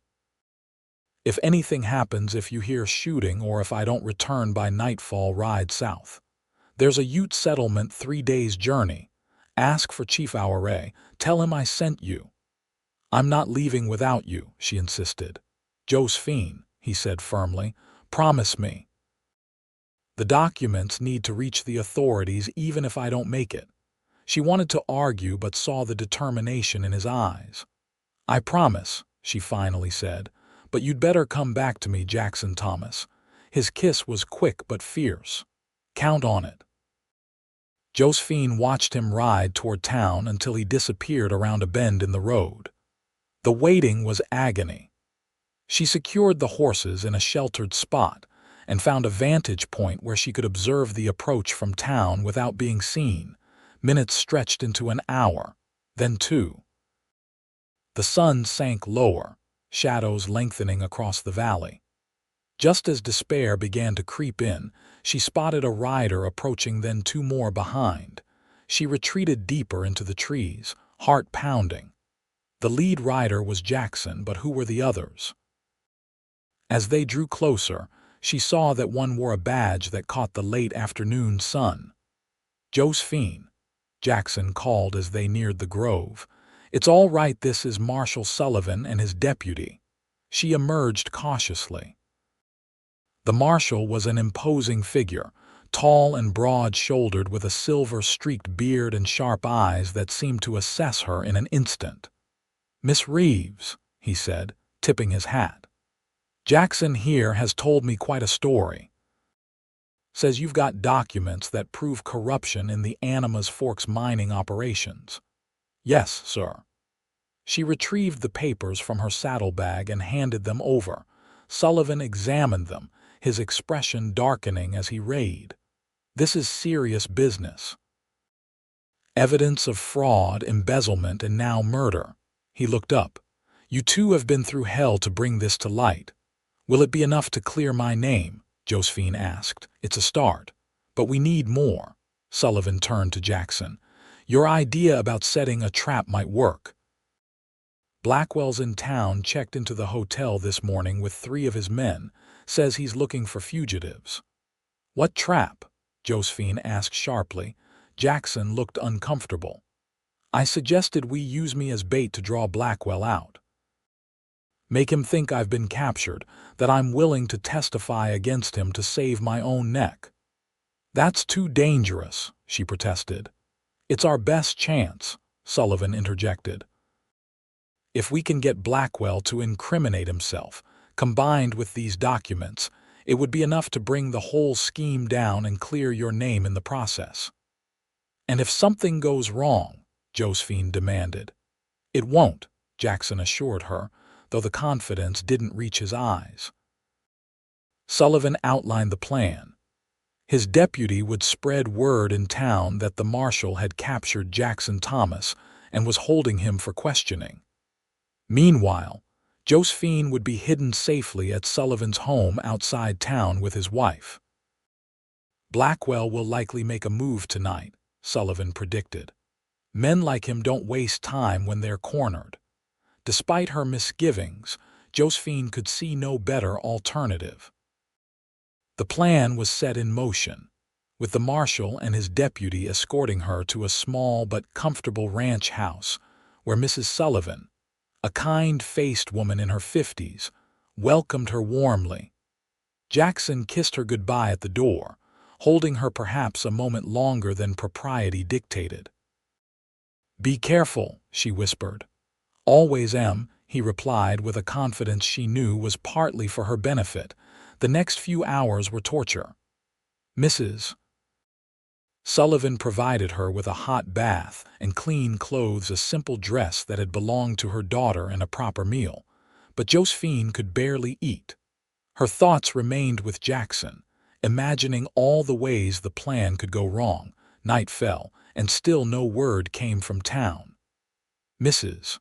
If anything happens, if you hear shooting or if I don't return by nightfall, ride south. There's a Ute settlement 3 days' journey. Ask for Chief Auray. Tell him I sent you." "I'm not leaving without you," she insisted. "Josephine," he said firmly, "promise me." "The documents need to reach the authorities even if I don't make it." She wanted to argue but saw the determination in his eyes. "I promise," she finally said, "but you'd better come back to me, Jackson Thomas." His kiss was quick but fierce. "Count on it." Josephine watched him ride toward town until he disappeared around a bend in the road. The waiting was agony. She secured the horses in a sheltered spot and found a vantage point where she could observe the approach from town without being seen. Minutes stretched into an hour, then 2. The sun sank lower, shadows lengthening across the valley. Just as despair began to creep in, she spotted a rider approaching, then 2 more behind. She retreated deeper into the trees, heart pounding. The lead rider was Jackson, but who were the others? As they drew closer, she saw that one wore a badge that caught the late afternoon sun. "Josephine," Jackson called as they neared the grove. "It's all right, this is Marshal Sullivan and his deputy." She emerged cautiously. The marshal was an imposing figure, tall and broad-shouldered with a silver-streaked beard and sharp eyes that seemed to assess her in an instant. "Miss Reeves," he said, tipping his hat. "Jackson here has told me quite a story. Says you've got documents that prove corruption in the Animas Forks mining operations." "Yes, sir." She retrieved the papers from her saddlebag and handed them over. Sullivan examined them, his expression darkening as he read. "This is serious business. Evidence of fraud, embezzlement, and now murder." He looked up. "You two have been through hell to bring this to light." "Will it be enough to clear my name?" Josephine asked. "It's a start. But we need more." Sullivan turned to Jackson. "Your idea about setting a trap might work. Blackwell's in town, checked into the hotel this morning with 3 of his men. Says he's looking for fugitives." "What trap?" Josephine asked sharply. Jackson looked uncomfortable. "I suggested we use me as bait to draw Blackwell out. Make him think I've been captured, that I'm willing to testify against him to save my own neck." "That's too dangerous," she protested. "It's our best chance," Sullivan interjected. "If we can get Blackwell to incriminate himself, combined with these documents, it would be enough to bring the whole scheme down and clear your name in the process." "And if something goes wrong?" Josephine demanded. "It won't," Jackson assured her, though the confidence didn't reach his eyes. Sullivan outlined the plan. His deputy would spread word in town that the marshal had captured Jackson Thomas and was holding him for questioning. Meanwhile, Josephine would be hidden safely at Sullivan's home outside town with his wife. Blackwell will likely make a move tonight, Sullivan predicted. Men like him don't waste time when they're cornered. Despite her misgivings, Josephine could see no better alternative. The plan was set in motion, with the marshal and his deputy escorting her to a small but comfortable ranch house where Mrs. Sullivan, a kind-faced woman in her 50s, welcomed her warmly. Jackson kissed her goodbye at the door, holding her perhaps a moment longer than propriety dictated. "Be careful," she whispered. "Always am," he replied with a confidence she knew was partly for her benefit. The next few hours were torture. Mrs. Sullivan provided her with a hot bath and clean clothes, a simple dress that had belonged to her daughter, and a proper meal. But Josephine could barely eat. Her thoughts remained with Jackson, imagining all the ways the plan could go wrong. Night fell, and still no word came from town. Mrs.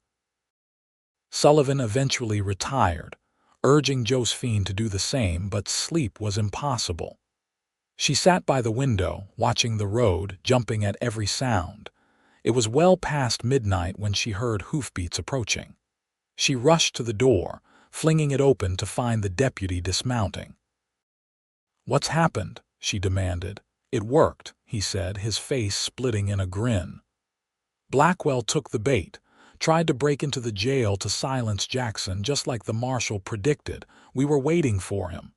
Sullivan eventually retired, urging Josephine to do the same, but sleep was impossible. She sat by the window, watching the road, jumping at every sound. It was well past midnight when she heard hoofbeats approaching. She rushed to the door, flinging it open to find the deputy dismounting. "What's happened?" she demanded. "It worked," he said, his face splitting in a grin. "Blackwell took the bait, tried to break into the jail to silence Jackson just like the marshal predicted. We were waiting for him."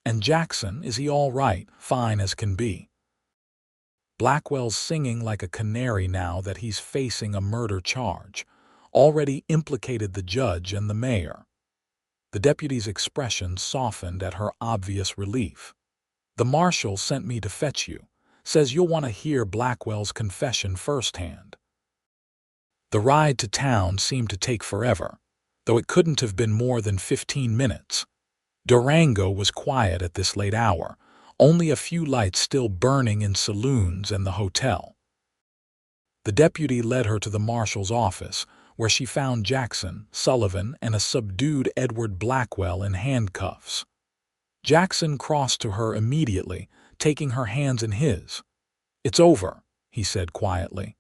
"And Jackson, is he all right?" "Fine as can be. Blackwell's singing like a canary now that he's facing a murder charge. Already implicated the judge and the mayor." The deputy's expression softened at her obvious relief. "The marshal sent me to fetch you. Says you'll want to hear Blackwell's confession firsthand." The ride to town seemed to take forever, though it couldn't have been more than 15 minutes. Durango was quiet at this late hour, only a few lights still burning in saloons and the hotel. The deputy led her to the marshal's office, where she found Jackson, Sullivan, and a subdued Edward Blackwell in handcuffs. Jackson crossed to her immediately, taking her hands in his. "It's over," he said quietly.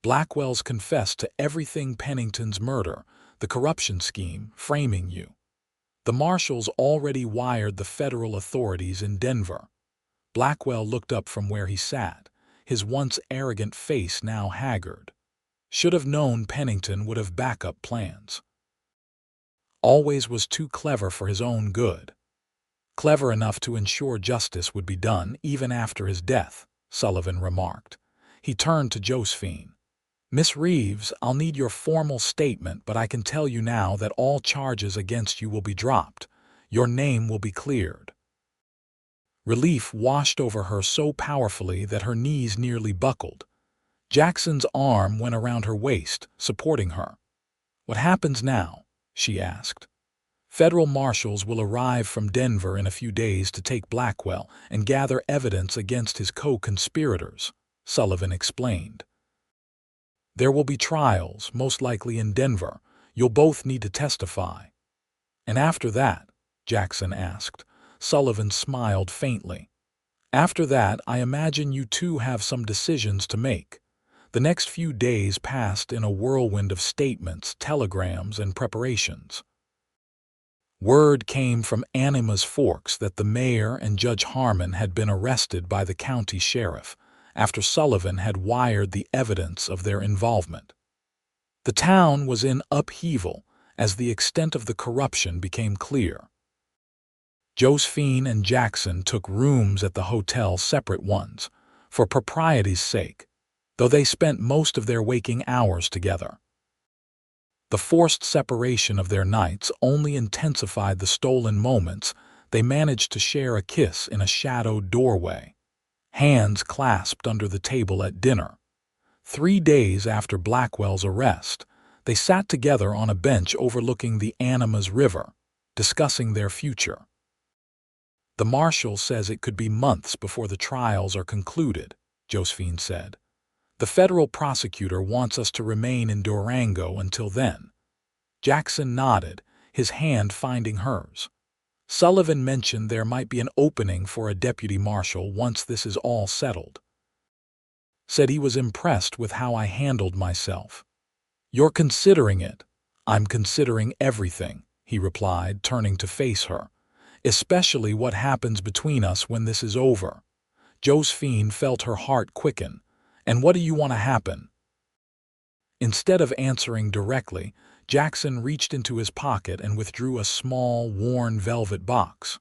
"Blackwell's confessed to everything: Pennington's murder, the corruption scheme, framing you. The marshals already wired the federal authorities in Denver." Blackwell looked up from where he sat, his once arrogant face now haggard. Should have known Pennington would have backup plans. Always was too clever for his own good. Clever enough to ensure justice would be done even after his death, Sullivan remarked. He turned to Josephine. "Miss Reeves, I'll need your formal statement, but I can tell you now that all charges against you will be dropped. Your name will be cleared." Relief washed over her so powerfully that her knees nearly buckled. Jackson's arm went around her waist, supporting her. "What happens now?" she asked. "Federal marshals will arrive from Denver in a few days to take Blackwell and gather evidence against his co-conspirators," Sullivan explained. "There will be trials, most likely in Denver. You'll both need to testify." "And after that?" Jackson asked. Sullivan smiled faintly. "After that, I imagine you two have some decisions to make." The next few days passed in a whirlwind of statements, telegrams, and preparations. Word came from Animas Forks that the mayor and Judge Harmon had been arrested by the county sheriff after Sullivan had wired the evidence of their involvement. The town was in upheaval as the extent of the corruption became clear. Josephine and Jackson took rooms at the hotel, separate ones, for propriety's sake, though they spent most of their waking hours together. The forced separation of their nights only intensified the stolen moments. They managed to share a kiss in a shadowed doorway, hands clasped under the table at dinner. 3 days after Blackwell's arrest, they sat together on a bench overlooking the Animas River, discussing their future. "The marshal says it could be months before the trials are concluded," Josephine said. "The federal prosecutor wants us to remain in Durango until then." Jackson nodded, his hand finding hers. "Sullivan mentioned there might be an opening for a deputy marshal once this is all settled. Said he was impressed with how I handled myself." "You're considering it." "I'm considering everything," he replied, turning to face her. "Especially what happens between us when this is over." Josephine felt her heart quicken. "And what do you want to happen?" Instead of answering directly, Jackson reached into his pocket and withdrew a small, worn velvet box.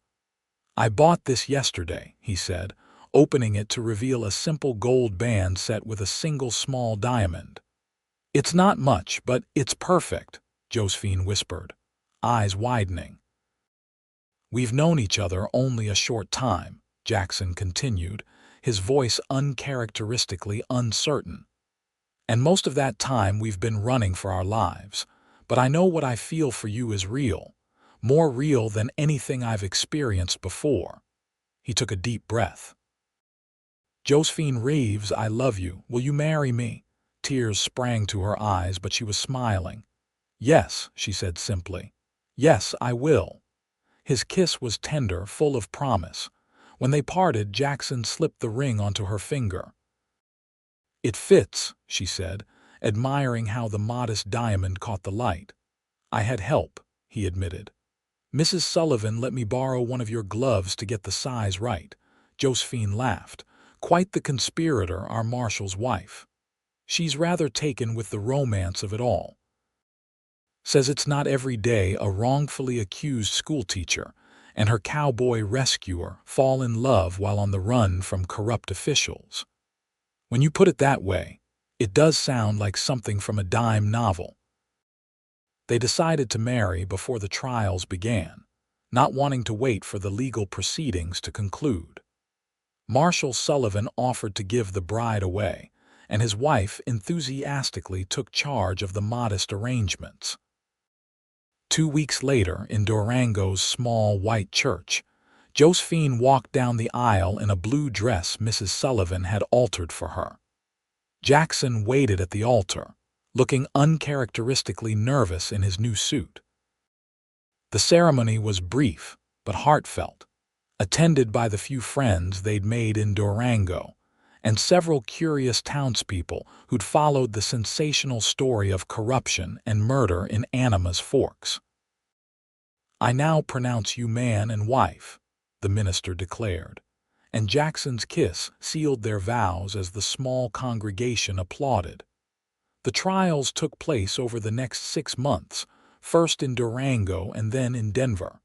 "I bought this yesterday," he said, opening it to reveal a simple gold band set with a single small diamond. "It's not much, but it's perfect," Josephine whispered, eyes widening. "We've known each other only a short time," Jackson continued, his voice uncharacteristically uncertain. "And most of that time we've been running for our lives. But I know what I feel for you is real, more real than anything I've experienced before." He took a deep breath. "Josephine Reeves, I love you. Will you marry me?" Tears sprang to her eyes, but she was smiling. "Yes," she said simply. "Yes, I will." His kiss was tender, full of promise. When they parted, Jackson slipped the ring onto her finger. "It fits," she said, admiring how the modest diamond caught the light. "I had help," he admitted. "Mrs. Sullivan let me borrow one of your gloves to get the size right." Josephine laughed. "Quite the conspirator, our marshal's wife. She's rather taken with the romance of it all. Says it's not every day a wrongfully accused schoolteacher and her cowboy rescuer fall in love while on the run from corrupt officials. When you put it that way, it does sound like something from a dime novel." They decided to marry before the trials began, not wanting to wait for the legal proceedings to conclude. Marshal Sullivan offered to give the bride away, and his wife enthusiastically took charge of the modest arrangements. 2 weeks later, in Durango's small white church, Josephine walked down the aisle in a blue dress Mrs. Sullivan had altered for her. Jackson waited at the altar, looking uncharacteristically nervous in his new suit. The ceremony was brief but heartfelt, attended by the few friends they'd made in Durango, and several curious townspeople who'd followed the sensational story of corruption and murder in Anima's Forks. "I now pronounce you man and wife," the minister declared, and Jackson's kiss sealed their vows as the small congregation applauded. The trials took place over the next 6 months, first in Durango and then in Denver.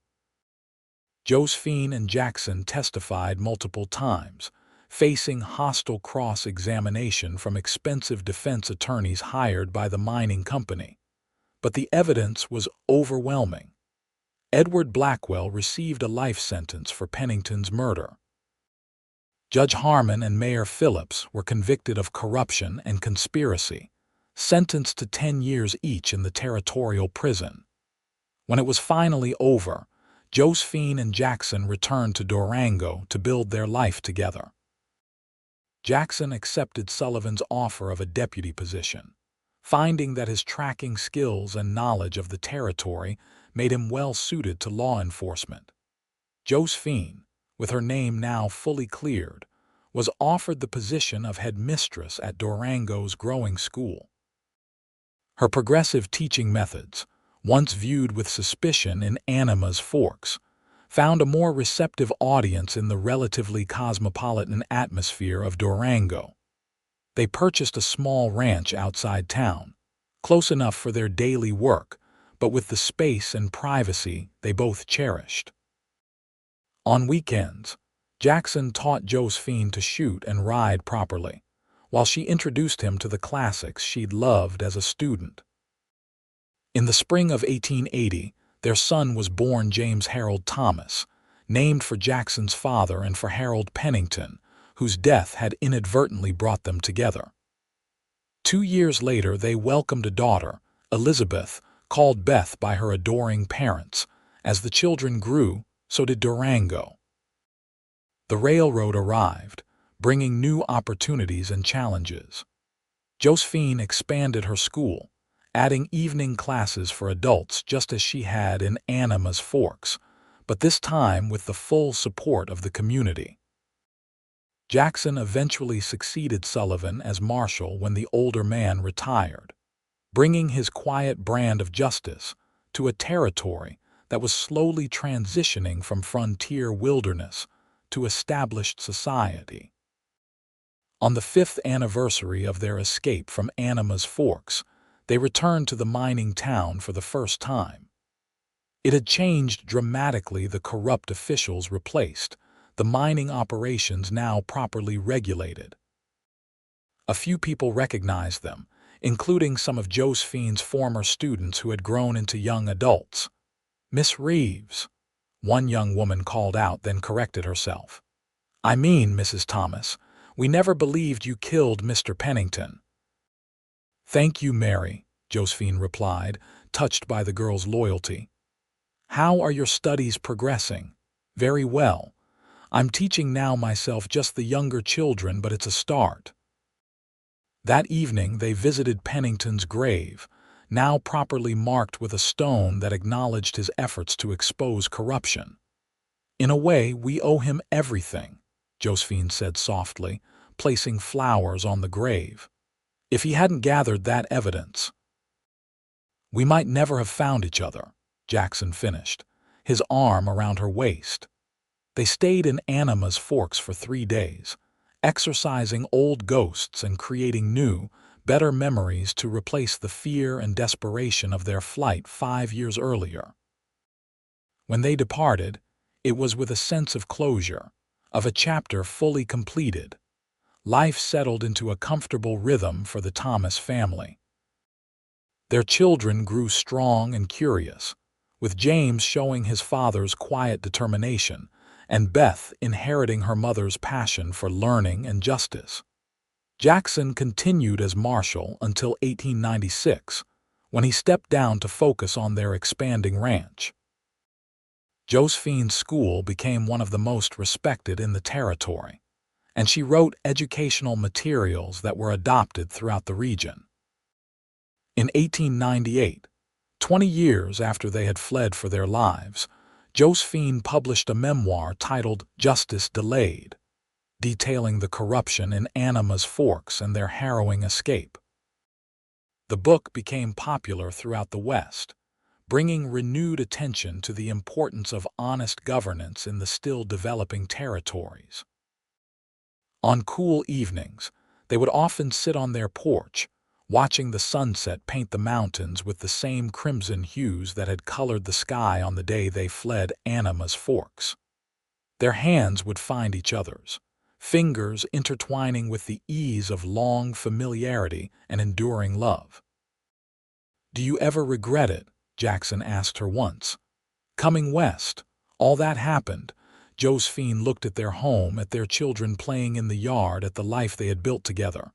Josephine and Jackson testified multiple times, facing hostile cross-examination from expensive defense attorneys hired by the mining company. But the evidence was overwhelming. Edward Blackwell received a life sentence for Pennington's murder. Judge Harmon and Mayor Phillips were convicted of corruption and conspiracy, sentenced to 10 years each in the territorial prison. When it was finally over, Josephine and Jackson returned to Durango to build their life together. Jackson accepted Sullivan's offer of a deputy position, finding that his tracking skills and knowledge of the territory made him well suited to law enforcement. Josephine, with her name now fully cleared, was offered the position of headmistress at Durango's growing school. Her progressive teaching methods, once viewed with suspicion in Anima's Forks, found a more receptive audience in the relatively cosmopolitan atmosphere of Durango. They purchased a small ranch outside town, close enough for their daily work, but with the space and privacy they both cherished. On weekends, Jackson taught Josephine to shoot and ride properly, while she introduced him to the classics she'd loved as a student. In the spring of 1880, their son was born, James Harold Thomas, named for Jackson's father and for Harold Pennington, whose death had inadvertently brought them together. 2 years later, they welcomed a daughter, Elizabeth, called Beth by her adoring parents. As the children grew, so did Durango. The railroad arrived, bringing new opportunities and challenges. Josephine expanded her school, adding evening classes for adults just as she had in Animas Forks, but this time with the full support of the community. Jackson eventually succeeded Sullivan as marshal when the older man retired, bringing his quiet brand of justice to a territory that was slowly transitioning from frontier wilderness to established society. On the 5th anniversary of their escape from Animas Forks, they returned to the mining town for the first time. It had changed dramatically. The corrupt officials replaced, the mining operations now properly regulated. A few people recognized them, including some of Josephine's former students who had grown into young adults. "Miss Reeves," one young woman called out, then corrected herself. "I mean, Mrs. Thomas, we never believed you killed Mr. Pennington." "Thank you, Mary," Josephine replied, touched by the girl's loyalty. "How are your studies progressing?" "Very well. I'm teaching now myself, just the younger children, but it's a start." That evening they visited Pennington's grave, now properly marked with a stone that acknowledged his efforts to expose corruption. "In a way, we owe him everything," Josephine said softly, placing flowers on the grave. "If he hadn't gathered that evidence, we might never have found each other," Jackson finished, his arm around her waist. They stayed in Animas Forks for 3 days, exorcising old ghosts and creating new, better memories to replace the fear and desperation of their flight 5 years earlier. When they departed, it was with a sense of closure, of a chapter fully completed. Life settled into a comfortable rhythm for the Thomas family. Their children grew strong and curious, with James showing his father's quiet determination, and Beth inheriting her mother's passion for learning and justice. Jackson continued as marshal until 1896, when he stepped down to focus on their expanding ranch. Josephine's school became one of the most respected in the territory, and she wrote educational materials that were adopted throughout the region. In 1898, 20 years after they had fled for their lives, Josephine published a memoir titled Justice Delayed, detailing the corruption in Animas Forks and their harrowing escape. The book became popular throughout the West, bringing renewed attention to the importance of honest governance in the still developing territories. On cool evenings, they would often sit on their porch, watching the sunset paint the mountains with the same crimson hues that had colored the sky on the day they fled Animas Forks. Their hands would find each other's, fingers intertwining with the ease of long familiarity and enduring love. "Do you ever regret it?" Jackson asked her once. "Coming west, all that happened." Josephine looked at their home, at their children playing in the yard, at the life they had built together.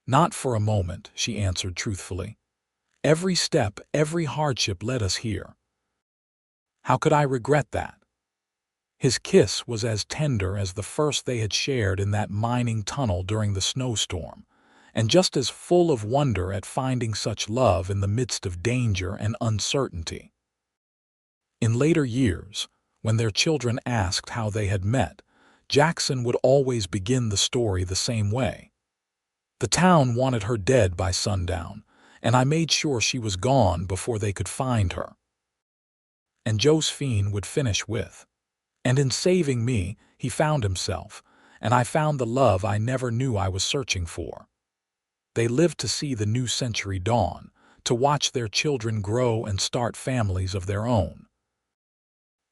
"Not for a moment," she answered truthfully. "Every step, every hardship led us here. How could I regret that?" His kiss was as tender as the first they had shared in that mining tunnel during the snowstorm, and just as full of wonder at finding such love in the midst of danger and uncertainty. In later years, when their children asked how they had met, Jackson would always begin the story the same way. "The town wanted her dead by sundown, and I made sure she was gone before they could find her." And Josephine would finish with, "And in saving me, he found himself, and I found the love I never knew I was searching for." They lived to see the new century dawn, to watch their children grow and start families of their own.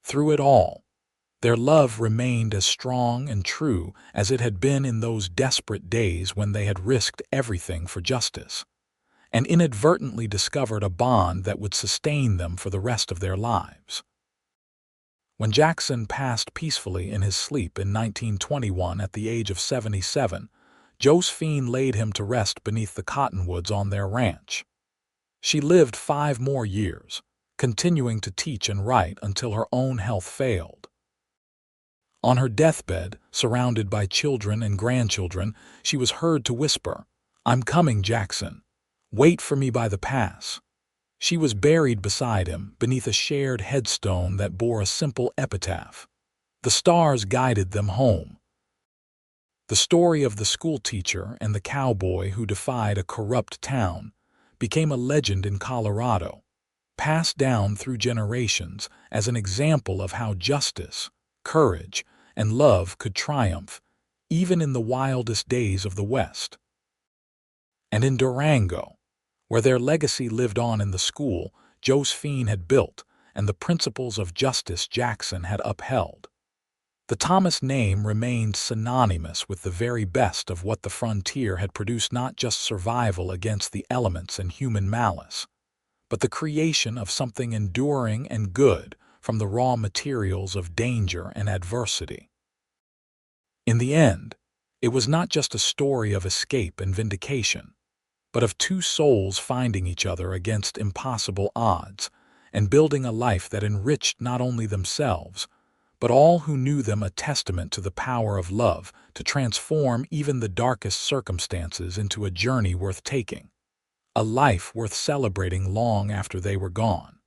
Through it all, their love remained as strong and true as it had been in those desperate days when they had risked everything for justice, and inadvertently discovered a bond that would sustain them for the rest of their lives. When Jackson passed peacefully in his sleep in 1921 at the age of 77, Josephine laid him to rest beneath the cottonwoods on their ranch. She lived 5 more years, continuing to teach and write until her own health failed. On her deathbed, surrounded by children and grandchildren, she was heard to whisper, "I'm coming, Jackson. Wait for me by the pass." She was buried beside him, beneath a shared headstone that bore a simple epitaph. The stars guided them home. The story of the schoolteacher and the cowboy who defied a corrupt town became a legend in Colorado, passed down through generations as an example of how justice, courage, and love could triumph, even in the wildest days of the West. And in Durango, where their legacy lived on in the school Josephine had built and the principles of justice Jackson had upheld, the Thomas name remained synonymous with the very best of what the frontier had produced, not just survival against the elements and human malice, but the creation of something enduring and good from the raw materials of danger and adversity. In the end, it was not just a story of escape and vindication, but of two souls finding each other against impossible odds and building a life that enriched not only themselves, but all who knew them, a testament to the power of love to transform even the darkest circumstances into a journey worth taking, a life worth celebrating long after they were gone.